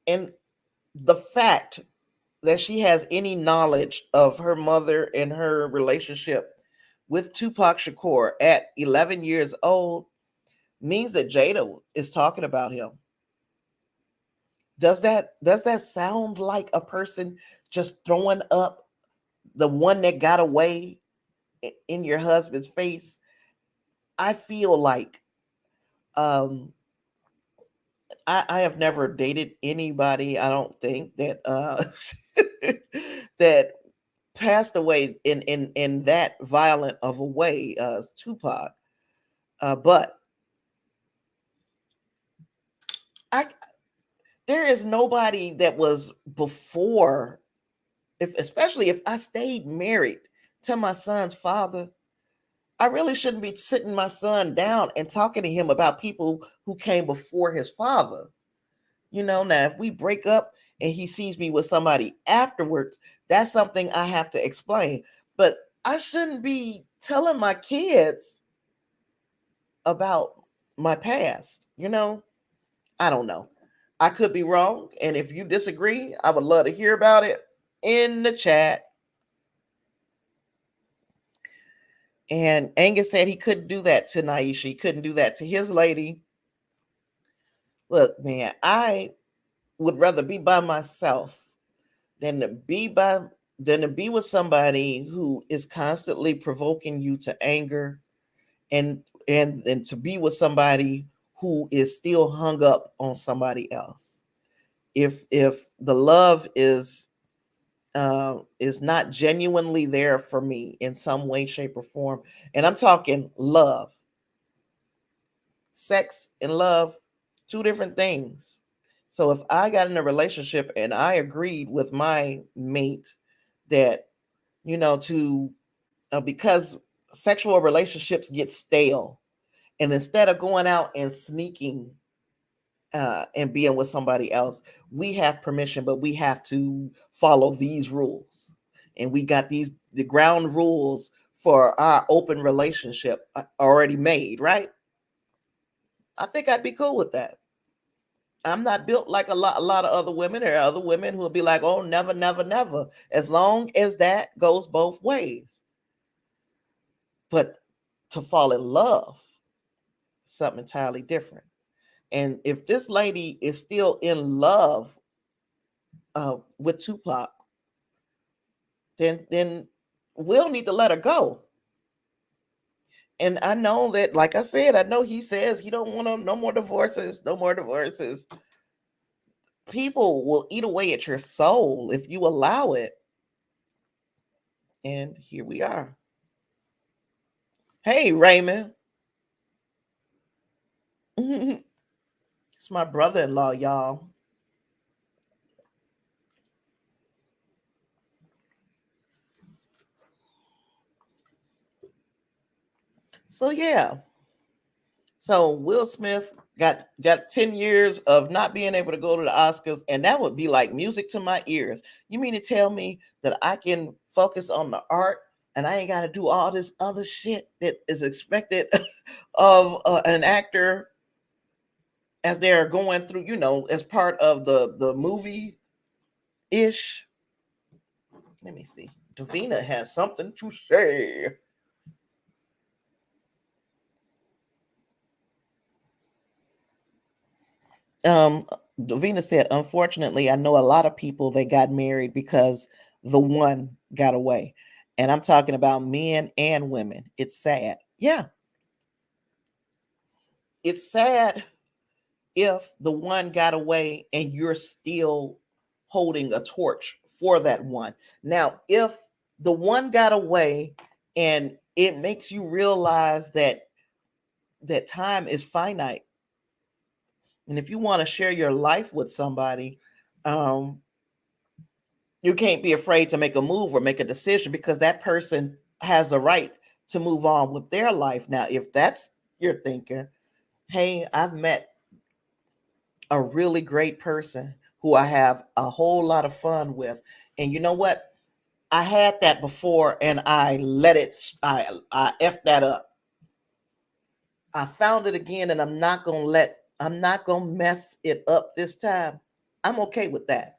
and the fact that she has any knowledge of her mother and her relationship with Tupac Shakur at 11 years old means that Jada is talking about him. Does that sound like a person just throwing up the one that got away in your husband's face? I feel like I have never dated anybody, I don't think, that that passed away in that violent of a way as Tupac. But there is nobody that was before, especially if I stayed married to my son's father. I really shouldn't be sitting my son down and talking to him about people who came before his father. Now if we break up and he sees me with somebody afterwards, that's something I have to explain. But I shouldn't be telling my kids about my past. I don't know. I could be wrong. And if you disagree, I would love to hear about it in the chat. And Angus said he couldn't do that to Naisha. He couldn't do that to his lady. Look, man, I would rather be by myself than to be by than to be with somebody who is constantly provoking you to anger, and to be with somebody who is still hung up on somebody else. If the love is not genuinely there for me in some way, shape, or form, and I'm talking love, sex and love, two different things. So if I got in a relationship and I agreed with my mate that, to because sexual relationships get stale, and instead of going out and sneaking and being with somebody else, we have permission, but we have to follow these rules, and we got the ground rules for our open relationship already made, right? I think I'd be cool with that. I'm not built like a lot of other women. There are other women who will be like, oh, never, never, never. As long as that goes both ways. But to fall in love, something entirely different. And if this lady is still in love with Tupac, then we'll need to let her go. And I know that, like I said, I know he says he don't want no more divorces, no more divorces. People will eat away at your soul if you allow it. And here we are. Hey, Raymond. It's my brother-in-law, y'all. So yeah. So Will Smith got 10 years of not being able to go to the Oscars, and that would be like music to my ears. You mean to tell me that I can focus on the art and I ain't got to do all this other shit that is expected of an actor as they're going through, as part of the movie ish? Let me see. Davina has something to say. Um, Davina said, unfortunately, I know a lot of people that got married because the one got away. And I'm talking about men and women. It's sad. Yeah, it's sad if the one got away and you're still holding a torch for that one. Now, if the one got away and it makes you realize that time is finite, and if you want to share your life with somebody, um, you can't be afraid to make a move or make a decision, because that person has a right to move on with their life. Now, if that's your thinking, hey, I've met a really great person who I have a whole lot of fun with. And you know what? I had that before and I let it, I F that up. I found it again and I'm not going to mess it up this time. I'm okay with that.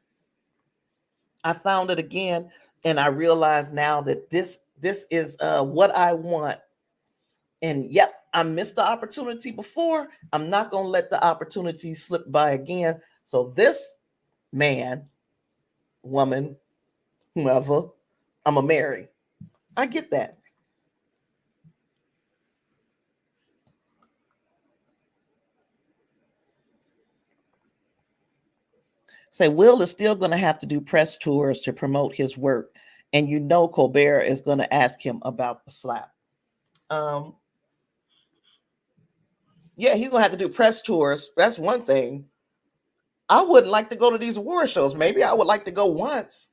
I found it again and I realize now that this is what I want. And yep, I missed the opportunity before. I'm not going to let the opportunity slip by again. So this man, woman, whomever, I'm a marry. I get that. Say Will is still going to have to do press tours to promote his work, and Colbert is going to ask him about the slap. Um, yeah, he's going to have to do press tours. That's one thing. I wouldn't like to go to these award shows. Maybe I would like to go once.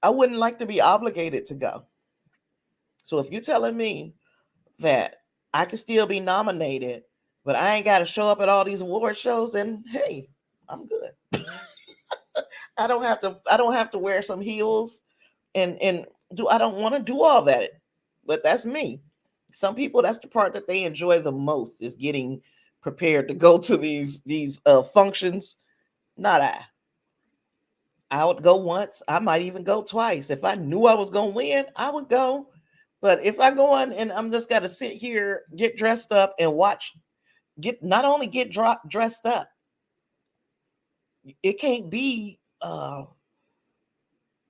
I wouldn't like to be obligated to go. So if you're telling me that I can still be nominated, but I ain't got to show up at all these award shows, then hey, I'm good. I don't have to wear some heels and do I don't want to do all that. But that's me. Some people, that's the part that they enjoy the most, is getting prepared to go to these functions. Not I. I would go once. I might even go twice. If I knew I was going to win, I would go. But if I go on and I'm just got to sit here, get dressed up and watch, not only get dressed up, it can't be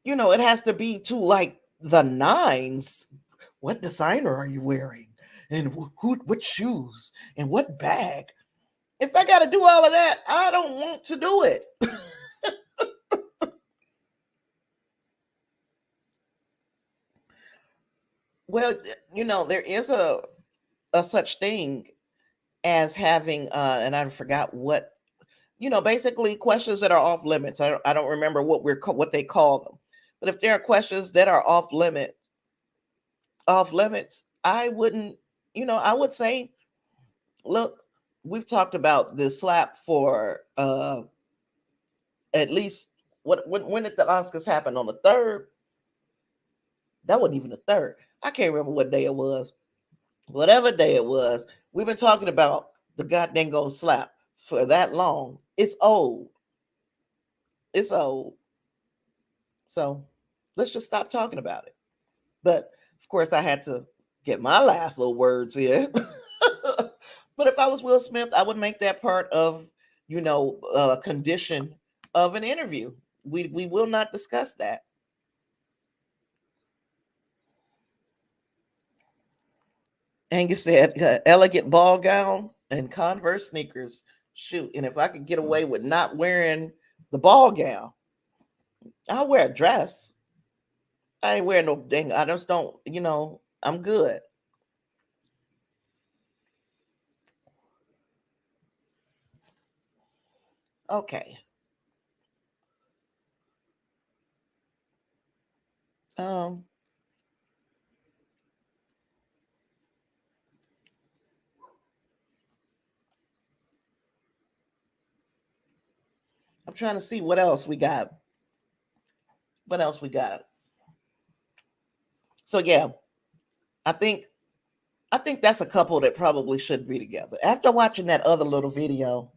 it has to be to like the nines. What designer are you wearing? And what shoes? And what bag? If I got to do all of that, I don't want to do it. Well, there is a such thing as having and I forgot what, basically questions that are off limits. I don't remember what they call them. But if there are questions that are off limits, I wouldn't, I would say, look, we've talked about this slap for at least when did the Oscars happen? On the third? That wasn't even the third. I can't remember what day it was. Whatever day it was, we've been talking about the goddamn go slap for that long. It's old. It's old. So let's just stop talking about it. But of course, I had to get my last little words in. But if I was Will Smith, I would make that part of, condition of an interview. We will not discuss that. Angus said, elegant ball gown and Converse sneakers. Shoot, and if I could get away with not wearing the ball gown, I'll wear a dress. I ain't wearing no dang. I just don't, I'm good. Okay. Um, I'm trying to see what else we got. What else we got? So yeah, I think that's a couple that probably should be together. After watching that other little video,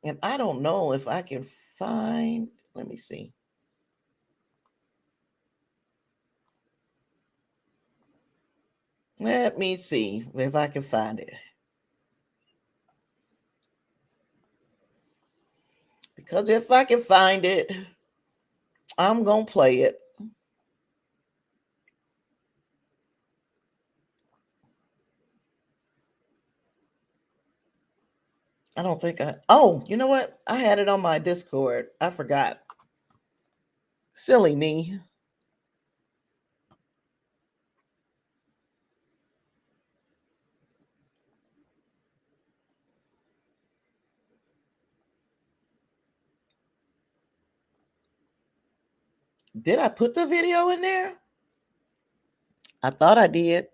and I don't know if I can find, let me see. Let me see if I can find it. Because if I can find it, I'm going to play it. I don't think oh, you know what? I had it on my Discord. I forgot. Silly me. Did I put the video in there? I thought I did.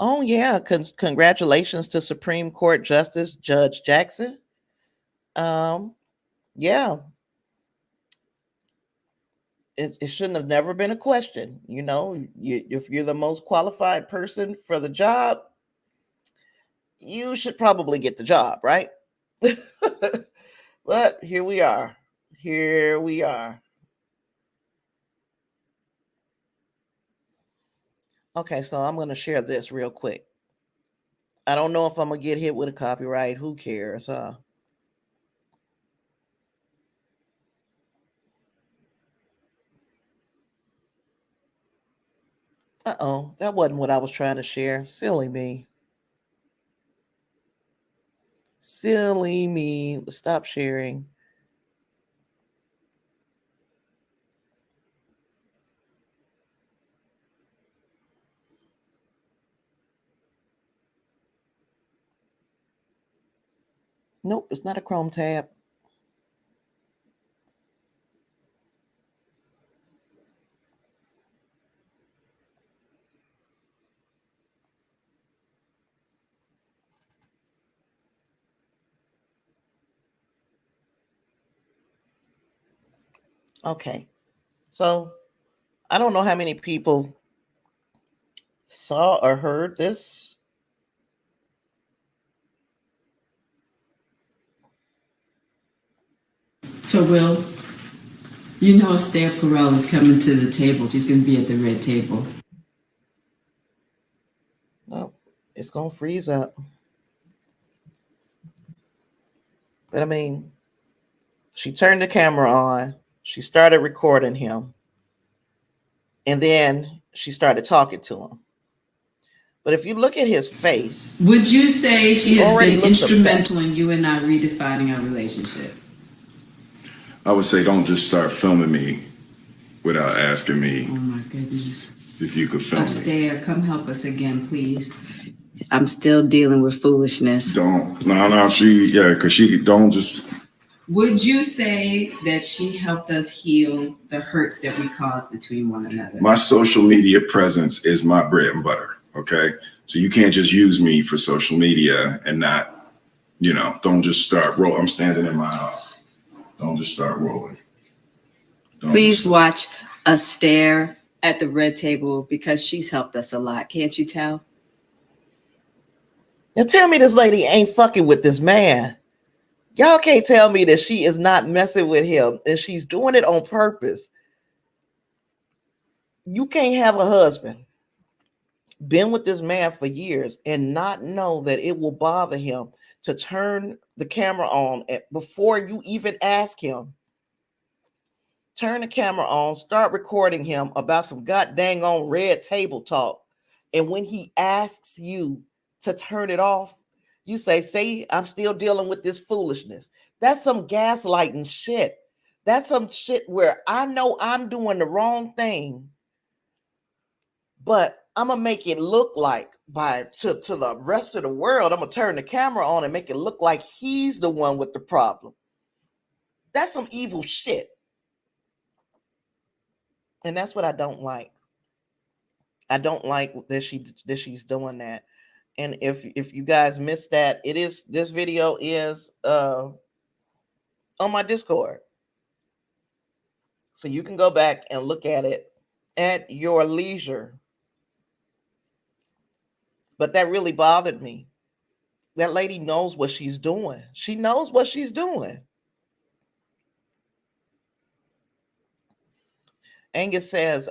Oh, yeah. Congratulations to Supreme Court Justice Judge Jackson. Yeah. It shouldn't have never been a question. If you're the most qualified person for the job, you should probably get the job, right? But here we are. Here we are. Okay, so I'm going to share this real quick. I don't know if I'm going to get hit with a copyright. Who cares? Uh-oh, that wasn't what I was trying to share. Silly me. Silly me. Stop sharing. Nope, it's not a Chrome tab. Okay, so I don't know how many people saw or heard this. So, Will, Esther Perel is coming to the table. She's going to be at the red table. No, it's going to freeze up. But I mean, She turned the camera on. She started recording him. And then she started talking to him. But if you look at his face, would you say she has already been looks instrumental upset. in you and I redefining our relationship? I would say don't just start filming me without asking me Oh my goodness. if you could film me. Astaire, come help us again, please. I'm still dealing with foolishness. Don't. No, because she don't just. Would you say that she helped us heal the hurts that we caused between one another? My social media presence is my bread and butter, okay? So you can't just use me for social media and not, don't just start roll. I'm standing in my house. Don't just start rolling. Please watch Astaire at the red table because she's helped us a lot. Can't you tell? Now tell me this lady ain't fucking with this man. Y'all can't tell me that she is not messing with him and she's doing it on purpose. You can't have a husband, been with this man for years, and not know that it will bother him to turn the camera on before you even ask him. Turn the camera on, start recording him about some god dang on red table talk. And when he asks you to turn it off, you say, see, I'm still dealing with this foolishness. That's some gaslighting shit. That's some shit where I know I'm doing the wrong thing, but I'm going to make it look like to the rest of the world, I'm going to turn the camera on and make it look like he's the one with the problem. That's some evil shit. And that's what I don't like. I don't like that she's doing that. And if you guys missed that, this video is on my Discord. So you can go back and look at it at your leisure. But that really bothered me. That lady knows what she's doing. She knows what she's doing. Angus says,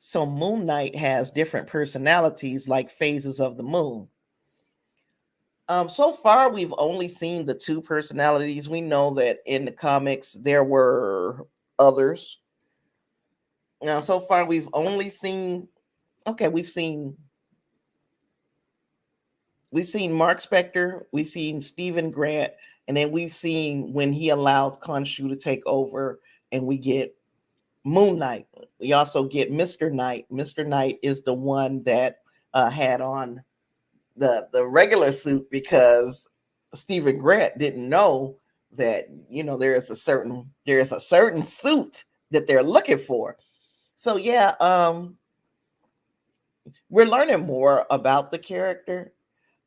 so Moon Knight has different personalities like phases of the moon. So far, we've only seen the two personalities. We know that in the comics, there were others. Now, so far, we've only seen, we've seen Mark Spector, we've seen Stephen Grant, and then we've seen when he allows Khonshu to take over, and we get Moon Knight. We also get Mr. Knight. Mr. Knight is the one that had on the regular suit because Stephen Grant didn't know that there is a certain suit that they're looking for. So yeah, we're learning more about the character,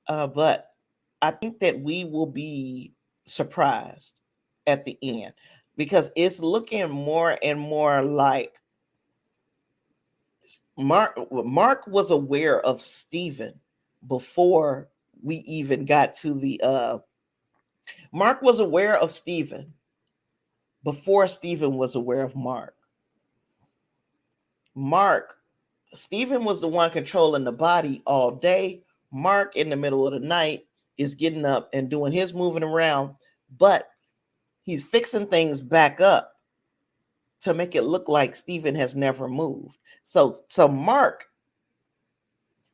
but I think that we will be surprised at the end because it's looking more and more like Mark was aware of Stephen before we even got to the Mark was aware of Stephen before Stephen was aware of Mark. Stephen was the one controlling the body all day. Mark in the middle of the night is getting up and doing his moving around, but he's fixing things back up to make it look like Stephen has never moved. So Mark,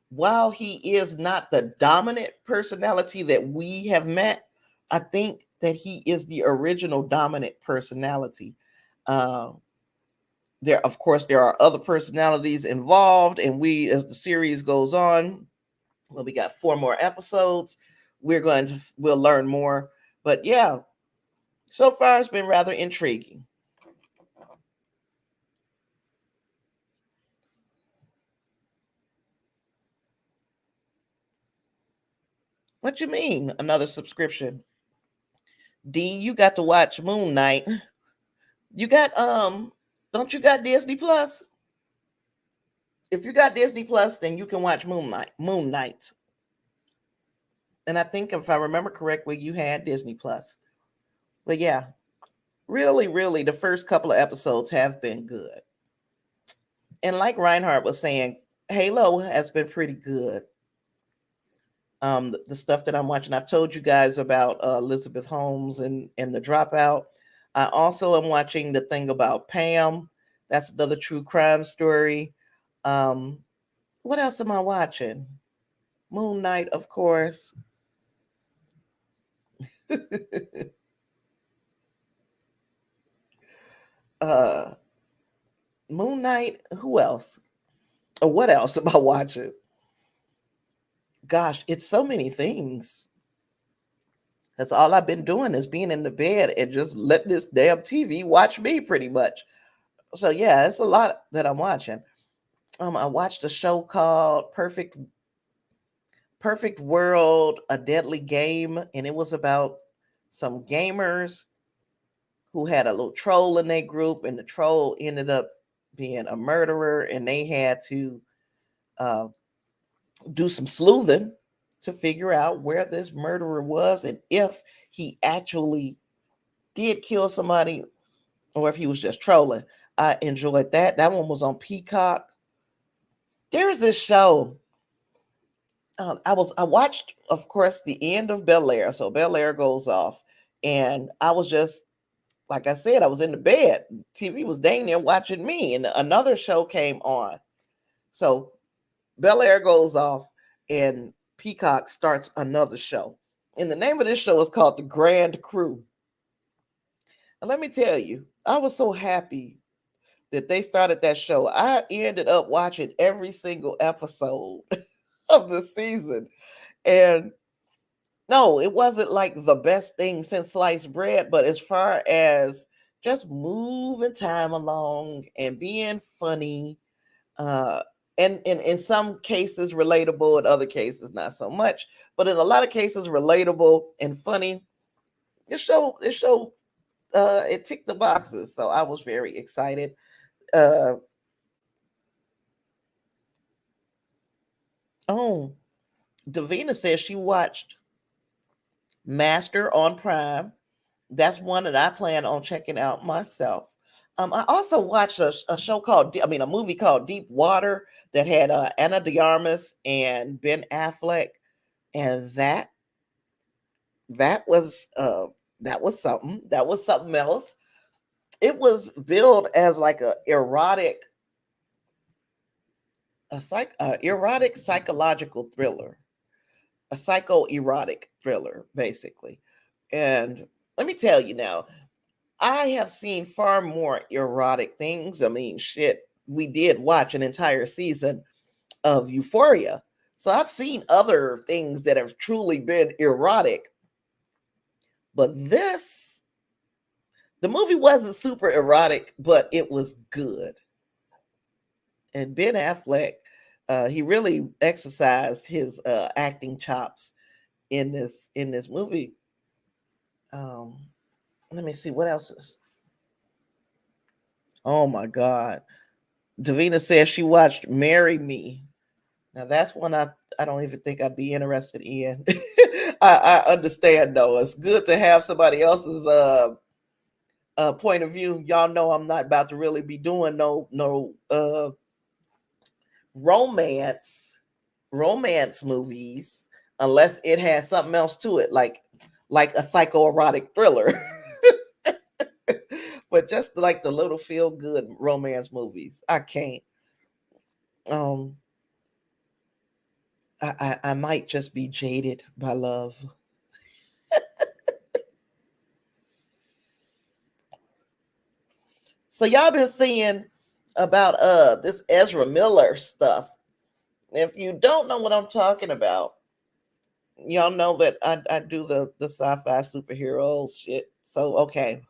while he is not the dominant personality that we have met, I think that he is the original dominant personality. There are other personalities involved, and as the series goes on, well, we got 4 more episodes. We'll learn more. But yeah, so far it's been rather intriguing. What you mean, another subscription? D, you got to watch Moon Knight. You got don't you got Disney Plus? If you got Disney Plus, then you can watch Moon Knight. And I think if I remember correctly, you had Disney Plus. But yeah, really, really, the first couple of episodes have been good. And like Reinhardt was saying, Halo has been pretty good. The stuff that I'm watching, I've told you guys about Elizabeth Holmes and The Dropout. I also am watching the thing about Pam. That's another true crime story. Um, what else am I watching? Moon Knight, of course. uh Moon Knight. Who else? Or what else am I watching? Gosh, it's so many things. That's all I've been doing is being in the bed and just letting this damn TV watch me pretty much. So yeah, it's a lot that I'm watching. I watched a show called Perfect World, A Deadly Game, and it was about some gamers who had a little troll in their group, and the troll ended up being a murderer, and they had to uh, do some sleuthing to figure out where this murderer was and if he actually did kill somebody or if he was just trolling. I enjoyed that. That one was on Peacock. There's this show. I watched, of course, the end of Bel Air. So Bel Air goes off, and I was just like I said, I was in the bed. TV was dang near watching me, and another show came on. So Bel Air goes off, and Peacock starts another show. And the name of this show is called The Grand Crew. And let me tell you, I was so happy that they started that show. I ended up watching every single episode of the season. And no, it wasn't like the best thing since sliced bread, but as far as just moving time along and being funny, uh, and in some cases relatable, in other cases not so much, but in a lot of cases relatable and funny. It ticked the boxes, so I was very excited. Uh, oh, Davina says she watched Master on Prime. That's one that I plan on checking out myself. I also watched a show called, a movie called Deep Water that had Anna de Armas and Ben Affleck, and that was that was something. That was something else. It was billed as like erotic psychological thriller, a psychoerotic thriller, basically. And let me tell you now, I have seen far more erotic things. I mean, shit, we did watch an entire season of Euphoria. So I've seen other things that have truly been erotic. But the movie wasn't super erotic, but it was good. And Ben Affleck, he really exercised his acting chops in this movie. Let me see what else is. Oh my God. Davina says she watched Marry Me. Now that's one I don't even think I'd be interested in. I understand though. It's good to have somebody else's point of view. Y'all know I'm not about to really be doing no romance movies unless it has something else to it, like a psychoerotic thriller. But just like the little feel good romance movies, I can't. I might just be jaded by love. So y'all been seeing about this Ezra Miller stuff. If you don't know what I'm talking about, y'all know that I do the sci-fi superheroes shit. So okay.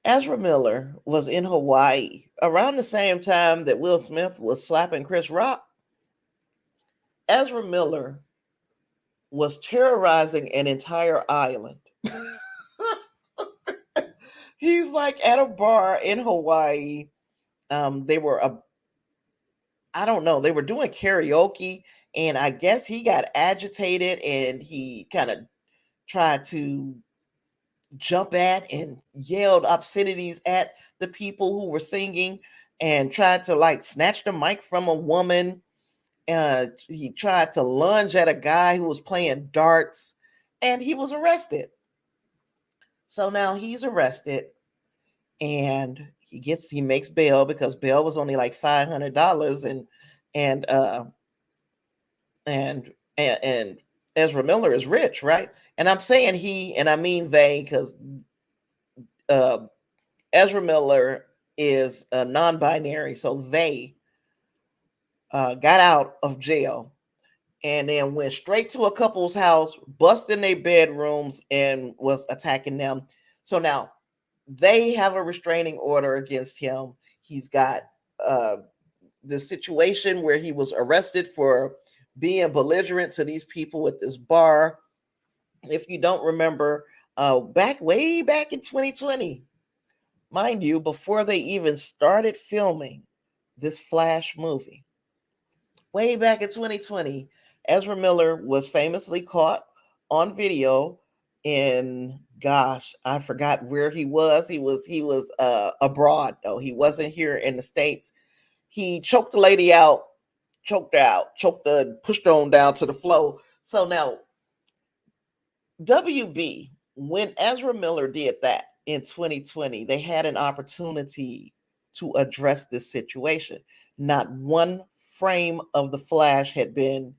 Ezra Miller was in Hawaii around the same time that Will Smith was slapping Chris Rock. Ezra Miller was terrorizing an entire island. He's like at a bar in Hawaii. They were I don't know, they were doing karaoke, and I guess he got agitated and he kind of tried to jump at and yelled obscenities at the people who were singing and tried to like snatch the mic from a woman. He tried to lunge at a guy who was playing darts, and he was arrested. So now he's arrested, and he makes bail because bail was only like $500, and and Ezra Miller is rich, right? And I'm saying he, and I mean they, because uh, Ezra Miller is a non-binary, so they got out of jail and then went straight to a couple's house, busted in their bedrooms, and was attacking them. So now they have a restraining order against him. He's got the situation where he was arrested for being belligerent to these people at this bar. If you don't remember, way back in 2020, mind you, before they even started filming this Flash movie, way back in 2020, Ezra Miller was famously caught on video in, gosh, I forgot where he was. He was abroad though. He wasn't here in the States. He choked the lady out, pushed her on down to the floor. So now WB, when Ezra Miller did that in 2020, they had an opportunity to address this situation. Not one frame of the Flash had been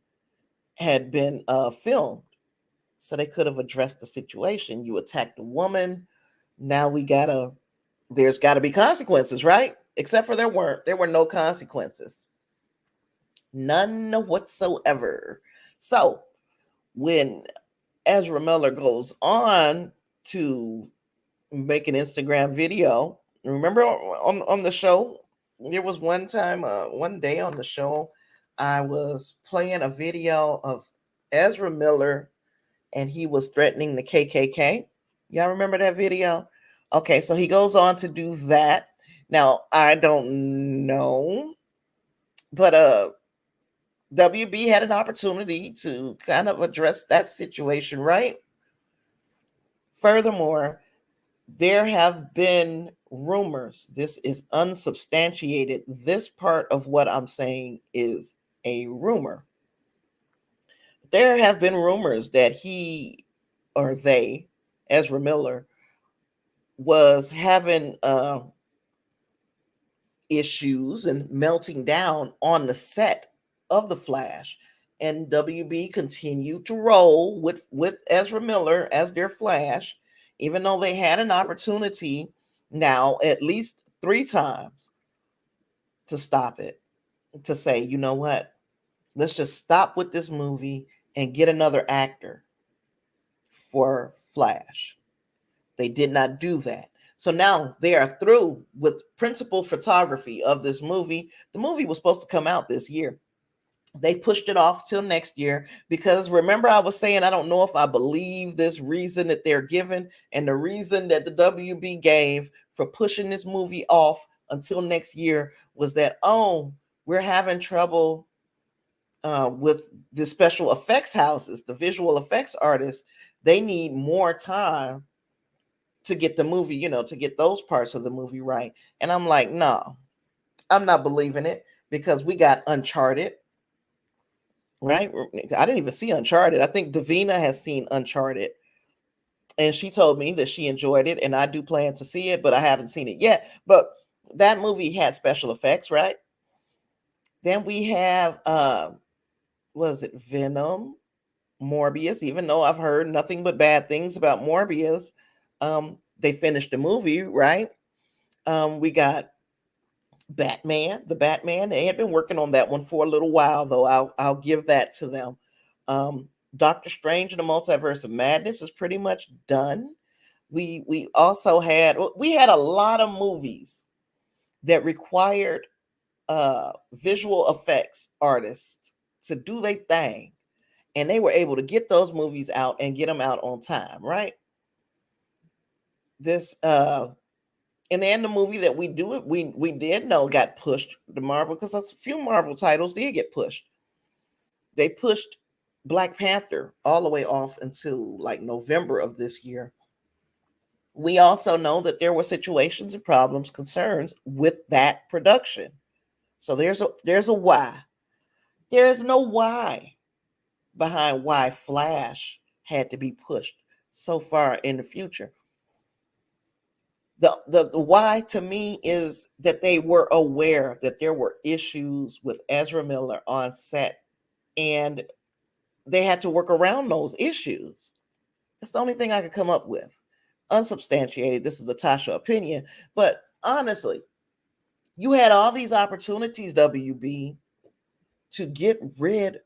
filmed, so they could have addressed the situation. You attacked a woman. Now there's got to be consequences, right? Except for there were no consequences, none whatsoever. So when Ezra Miller goes on to make an Instagram video, remember on the show, there was one time, one day on the show, I was playing a video of Ezra Miller and he was threatening the KKK. Y'all remember that video? Okay, so he goes on to do that. Now, I don't know, but WB had an opportunity to kind of address that situation, right? Furthermore, there have been rumors. This is unsubstantiated. This part of what I'm saying is a rumor. There have been rumors that he or they, Ezra Miller, was having issues and melting down on the set of The Flash. And WB continued to roll with Ezra Miller as their Flash, even though they had an opportunity now at least 3 times to stop it, to say, you know what, let's just stop with this movie and get another actor for Flash. They did not do that. So now they are through with principal photography of this movie. The movie was supposed to come out this year. They pushed it off till next year because remember I was saying I don't know if I believe this reason that they're given, and the reason that the WB gave for pushing this movie off until next year was that, oh, we're having trouble with the special effects houses, the visual effects artists. They need more time to get the movie, to get those parts of the movie right. And I'm like, no, I'm not believing it, because we got Uncharted. Right? I didn't even see Uncharted. I think Davina has seen Uncharted, and she told me that she enjoyed it, and I do plan to see it, but I haven't seen it yet. But that movie had special effects, right? Then we have was it Venom, Morbius? Even though I've heard nothing but bad things about Morbius, they finished the movie, right? We got the Batman. They had been working on that one for a little while, though. I'll give that to them. Doctor Strange and the Multiverse of Madness is pretty much done. We also had a lot of movies that required visual effects artists to do their thing, and they were able to get those movies out and get them out on time, right? This and then the movie that we did know got pushed to Marvel, because a few Marvel titles did get pushed. They pushed Black Panther all the way off until like November of this year. We also know that there were situations and problems, concerns with that production. So there's a why. There is no why behind why Flash had to be pushed so far in the future. The why to me is that they were aware that there were issues with Ezra Miller on set, and they had to work around those issues. That's the only thing I could come up with. Unsubstantiated. This is a Tasha opinion, but honestly, you had all these opportunities, WB, to get rid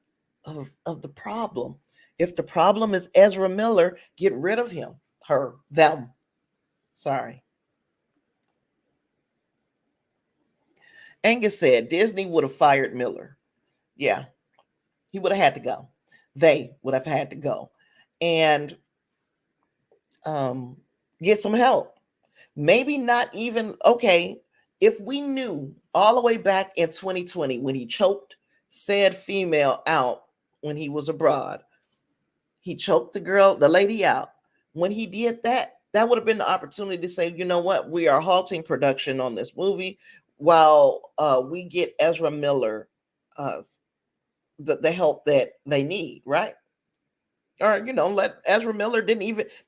of the problem. If the problem is Ezra Miller, get rid of him, her, them. Sorry. Angus said Disney would have fired Miller. Yeah, he would have had to go. They would have had to go and get some help. Maybe not even, okay, if we knew all the way back in 2020 when he choked said female out when he was abroad, he choked the lady out. When he did that, that would have been the opportunity to say, you know what, we are halting production on this movie while we get Ezra Miller the help that they need, right? Or, let Ezra Miller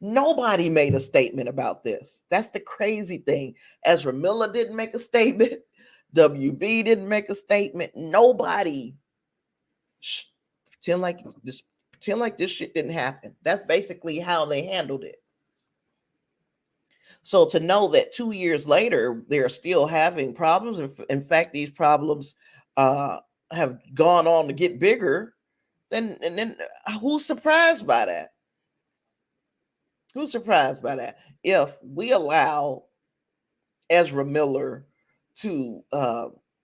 nobody made a statement about this. That's the crazy thing. Ezra Miller didn't make a statement. WB didn't make a statement. Nobody. Pretend like this shit didn't happen. That's basically how they handled it. So to know that 2 years later, they're still having problems. In fact, these problems have gone on to get bigger. Then who's surprised by that? Who's surprised by that? If we allow Ezra Miller to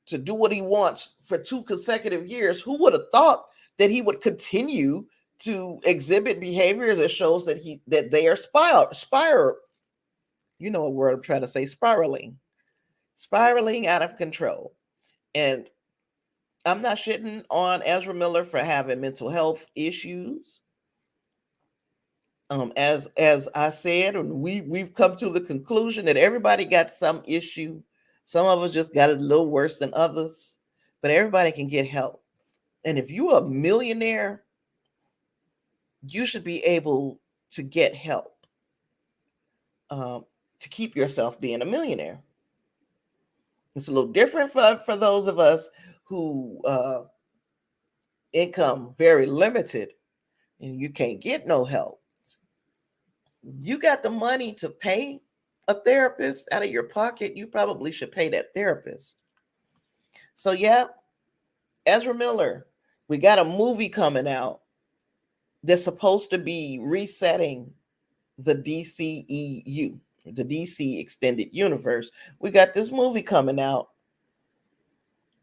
do what he wants for 2 consecutive years, who would have thought that he would continue to exhibit behaviors that shows that they are spiral. You know what word I'm trying to say? Spiraling out of control. And I'm not shitting on Ezra Miller for having mental health issues. As I said, and we've come to the conclusion that everybody got some issue. Some of us just got it a little worse than others, but everybody can get help. And if you're a millionaire, you should be able to get help to keep yourself being a millionaire. It's a little different for those of us who income very limited and you can't get no help. You got the money to pay a therapist out of your pocket, you probably should pay that therapist. So yeah, Ezra Miller, we got a movie coming out that's supposed to be resetting the DCEU, the DC Extended Universe. We got this movie coming out,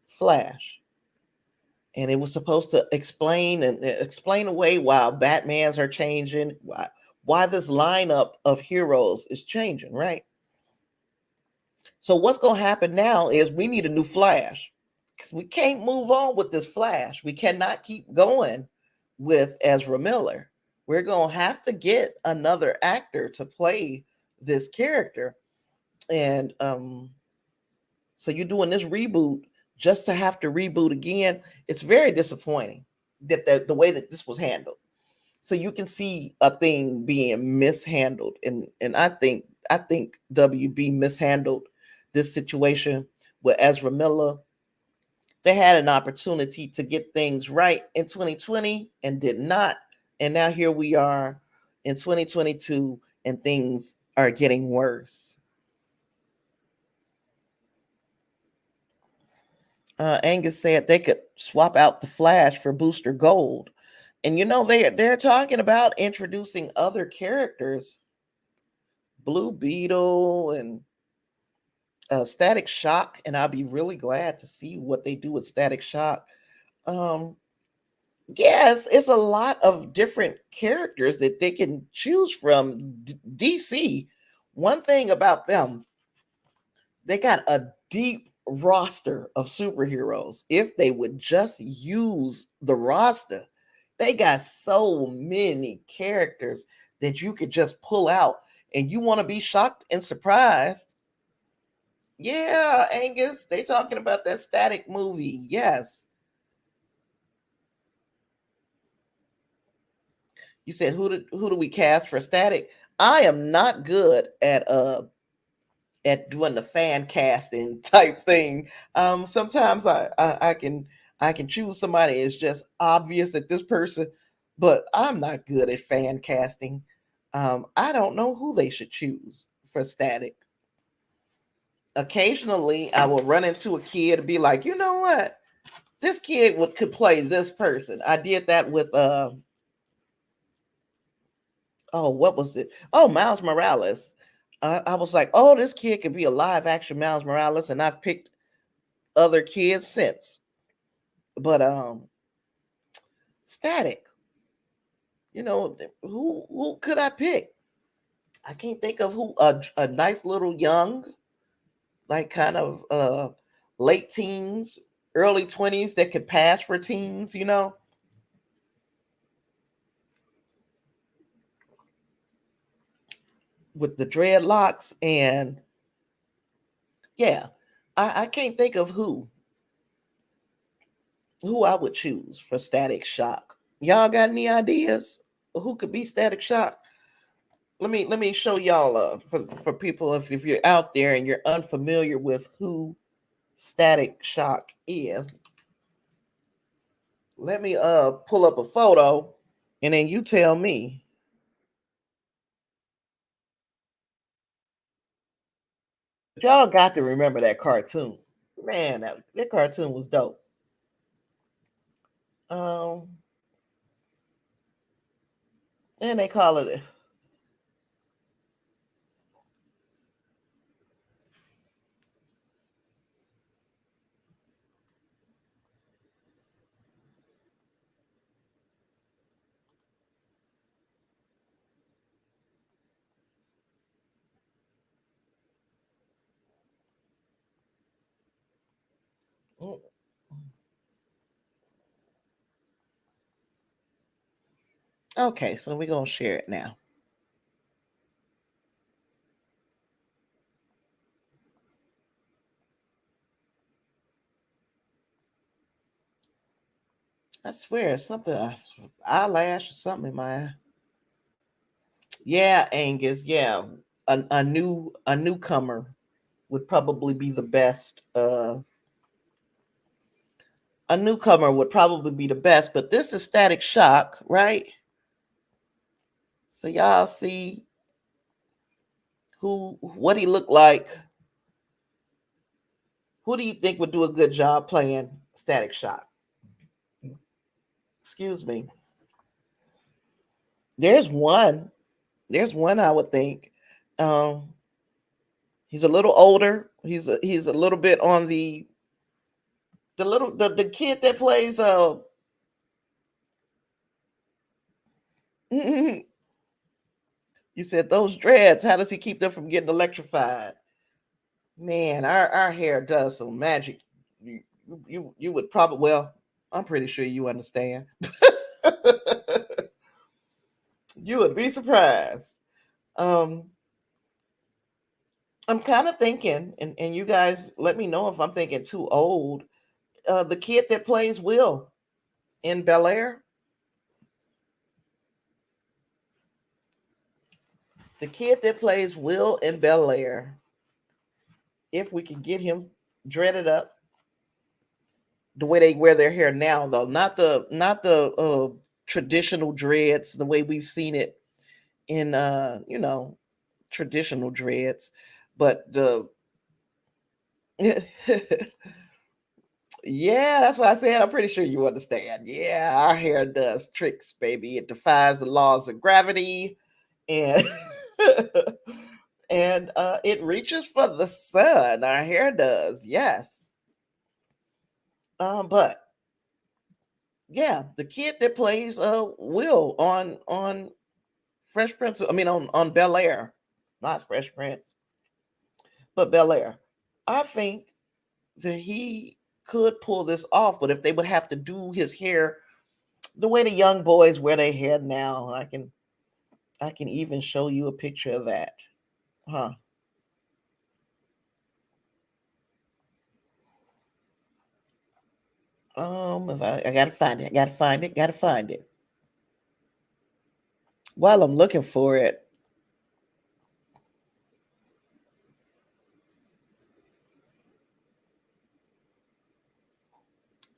Flash. And it was supposed to explain away why Batmans are changing, why this lineup of heroes is changing, right? So what's going to happen now is we need a new Flash, because we can't move on with this Flash. We cannot keep going with Ezra Miller. We're going to have to get another actor to play this character. And so you're doing this reboot just to have to reboot again. It's very disappointing that the way that this was handled. So you can see a thing being mishandled. And I think WB mishandled this situation with Ezra Miller. They had an opportunity to get things right in 2020 and did not. And now here we are in 2022 and things are getting worse. Angus said they could swap out the Flash for Booster Gold. And they're talking about introducing other characters, Blue Beetle and Static Shock, and I'll be really glad to see what they do with Static Shock. Yes, it's a lot of different characters that they can choose from. DC, one thing about them, they got a deep roster of superheroes. If they would just use the roster, they got so many characters that you could just pull out, and you want to be shocked and surprised. Yeah, Angus, they talking about that Static movie. Yes. You said who do we cast for Static? I am not good at at doing the fan casting type thing. Sometimes I can choose somebody. It's just obvious that this person, but I'm not good at fan casting. I don't know who they should choose for static. Occasionally, I will run into a kid and be like, you know what, this kid could play this person. I did that with oh, what was it? Oh, Miles Morales. I was like, oh, this kid could be a live action Miles Morales, and I've picked other kids since. But static, who could I pick? I can't think of who. A nice little young, like kind of late teens, early 20s that could pass for teens, with the dreadlocks. And yeah, I can't think of who I would choose for Static Shock. Y'all got any ideas who could be Static Shock? Let me show y'all for people, if you're out there and you're unfamiliar with who Static Shock is. Let me pull up a photo and then you tell me. Y'all got to remember that cartoon. Man, that cartoon was dope. And they call it. Okay, so we're gonna share it now. I swear, something eyelash or something in my eye. Yeah, Angus. Yeah, a newcomer would probably be the best. A newcomer would probably be the best, but this is Static Shock, right? So y'all see what he looked like. Who do you think would do a good job playing Static Shock? Excuse me. There's one. There's one I would think. He's a little older. He's a little bit on the kid that plays you said those dreads, how does he keep them from getting electrified? Man, our hair does some magic. You would probably, well, I'm pretty sure you understand. You would be surprised. I'm kind of thinking, and you guys let me know if I'm thinking too old. The kid that plays Will in Bel Air. The kid that plays Will in Bel Air. If we could get him dreaded up the way they wear their hair now, though, not the traditional dreads, the way we've seen it in traditional dreads, but the yeah, that's what I said. I'm pretty sure you understand. Yeah, our hair does tricks, baby. It defies the laws of gravity, and and it reaches for the sun. Our hair does, yes. But yeah, the kid that plays Will on Fresh Prince. I mean on Bel Air, not Fresh Prince, but Bel Air. I think that he could pull this off, but if they would have to do his hair the way the young boys wear their hair now, I can even show you a picture of that. Huh. If I gotta find it, gotta find it. While I'm looking for it,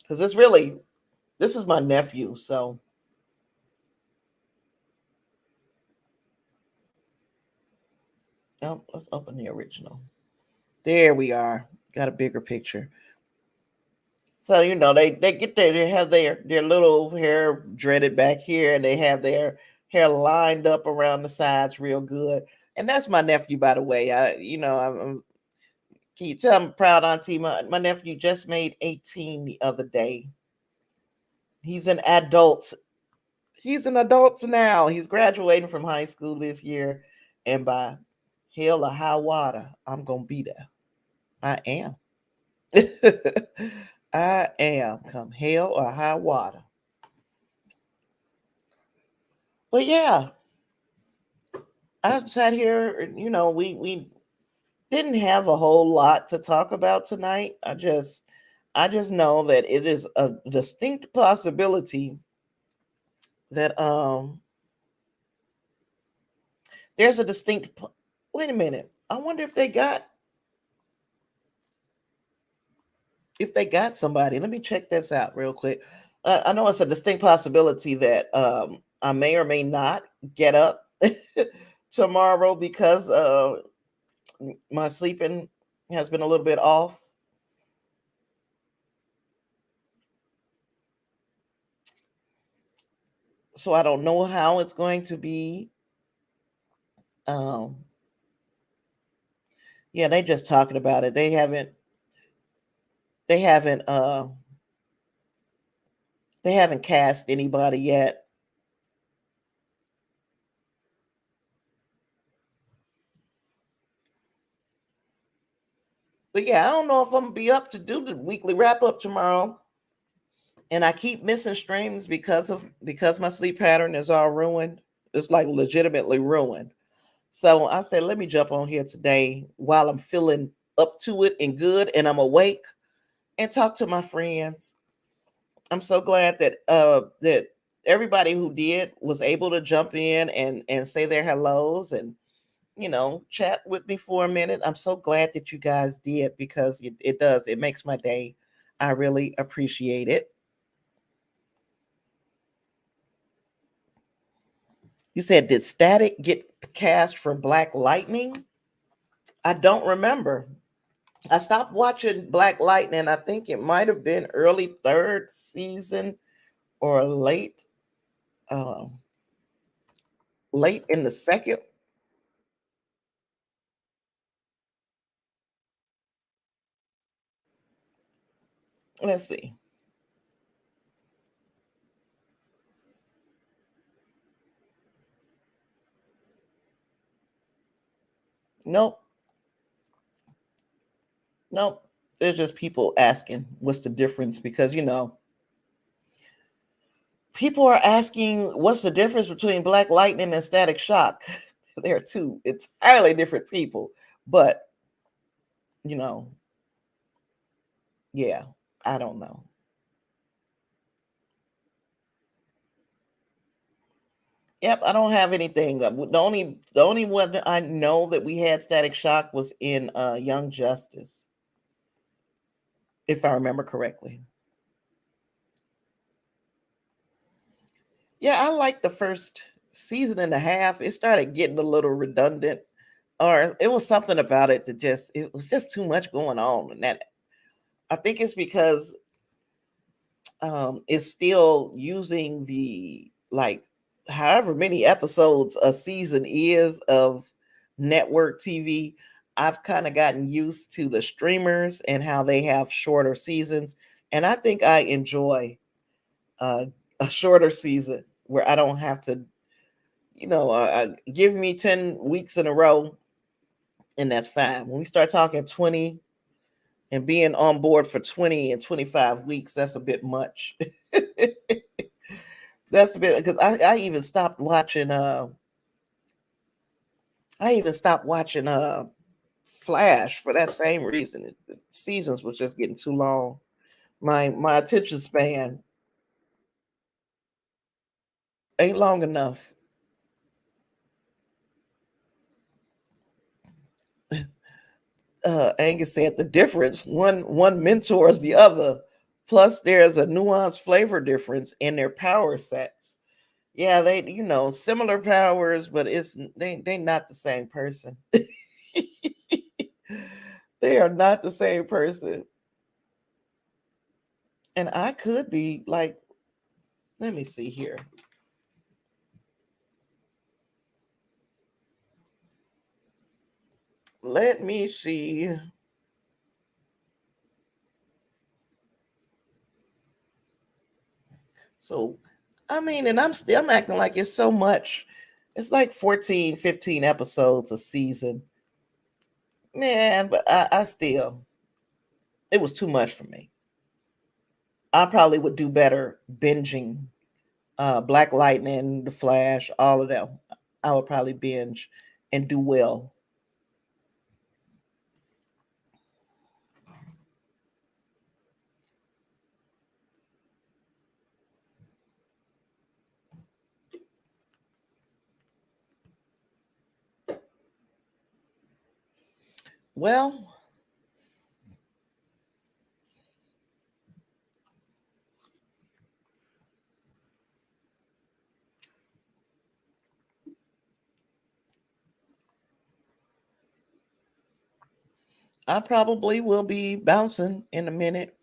because this is my nephew. So let's open the original. There we are. Got a bigger picture. So they get they have their little hair dreaded back here, and they have their hair lined up around the sides real good. And that's my nephew, by the way. Can you tell I'm proud, Auntie? My nephew just made 18 the other day. He's an adult. He's an adult now. He's graduating from high school this year, and by hell or high water, I'm gonna be there. I am. I am, come hell or high water. But yeah, I sat here. We didn't have a whole lot to talk about tonight. I just know that it is a distinct possibility that there's a distinct. Wait a minute. I wonder if they got somebody. Let me check this out real quick. I know it's a distinct possibility that I may or may not get up tomorrow because my sleeping has been a little bit off. So I don't know how it's going to be. Um, yeah, they just talking about it. They haven't they haven't cast anybody yet. But yeah, I don't know if I'm gonna be up to do the weekly wrap up tomorrow. And I keep missing streams because my sleep pattern is all ruined. It's like legitimately ruined. So I said, let me jump on here today while I'm feeling up to it and good and I'm awake and talk to my friends. I'm so glad that everybody who did was able to jump in and say their hellos and chat with me for a minute. I'm so glad that you guys did because it makes my day. I really appreciate it. You said, did Static get cast for Black Lightning? I don't remember. I stopped watching Black Lightning. I think it might have been early third season or late in the second. Let's see. Nope. Nope. There's just people asking what's the difference because people are asking what's the difference between Black Lightning and Static Shock. They're two entirely different people, but yeah, I don't know. Yep, I don't have anything. The only one that I know that we had Static Shock was in Young Justice, if I remember correctly. Yeah, I like the first season and a half. It started getting a little redundant, or it was something about it that it was just too much going on. And that I think it's because it's still using the however many episodes a season is of network TV. I've kind of gotten used to the streamers and how they have shorter seasons, and I think I enjoy a shorter season where I don't have to, give me 10 weeks in a row, and that's fine. When we start talking 20 and being on board for 20 and 25 weeks, that's a bit much. That's a bit because I even stopped watching Flash for that same reason. The seasons was just getting too long. My attention span ain't long enough. Angus said the difference. One mentors the other. Plus, there's a nuanced flavor difference in their power sets. Yeah, they, similar powers, but they not the same person. They are not the same person. And I could be like, let me see here. Let me see. So, I mean, and I'm acting like it's so much. It's like 14, 15 episodes a season. Man, but I still, it was too much for me. I probably would do better binging Black Lightning, The Flash, all of them. I would probably binge and do well. Well, I probably will be bouncing in a minute.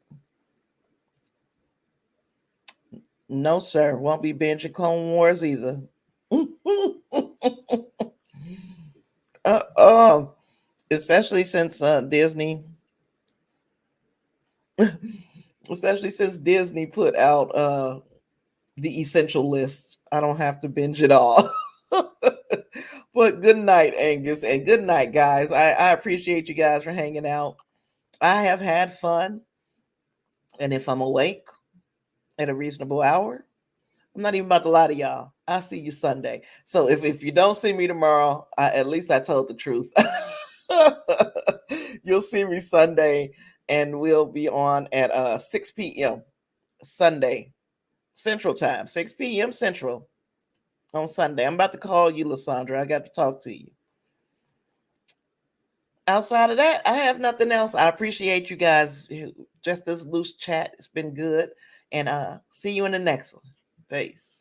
No, sir. Won't be binging Clone Wars either. uh, especially since Disney, especially since Disney put out the essential list. I don't have to binge it all. But good night, Angus, and good night, guys. I appreciate you guys for hanging out. I have had fun, and if I'm awake at a reasonable hour, I'm not even about to lie to y'all. I'll see you Sunday. So if you don't see me tomorrow, at least I told the truth. You'll see me Sunday, and we'll be on at 6 p.m. Sunday Central Time, 6 p.m. Central on Sunday. I'm about to call you, Lysandra. I got to talk to you. Outside of that, I have nothing else. I appreciate you guys. Just this loose chat. It's been good. And see you in the next one. Peace.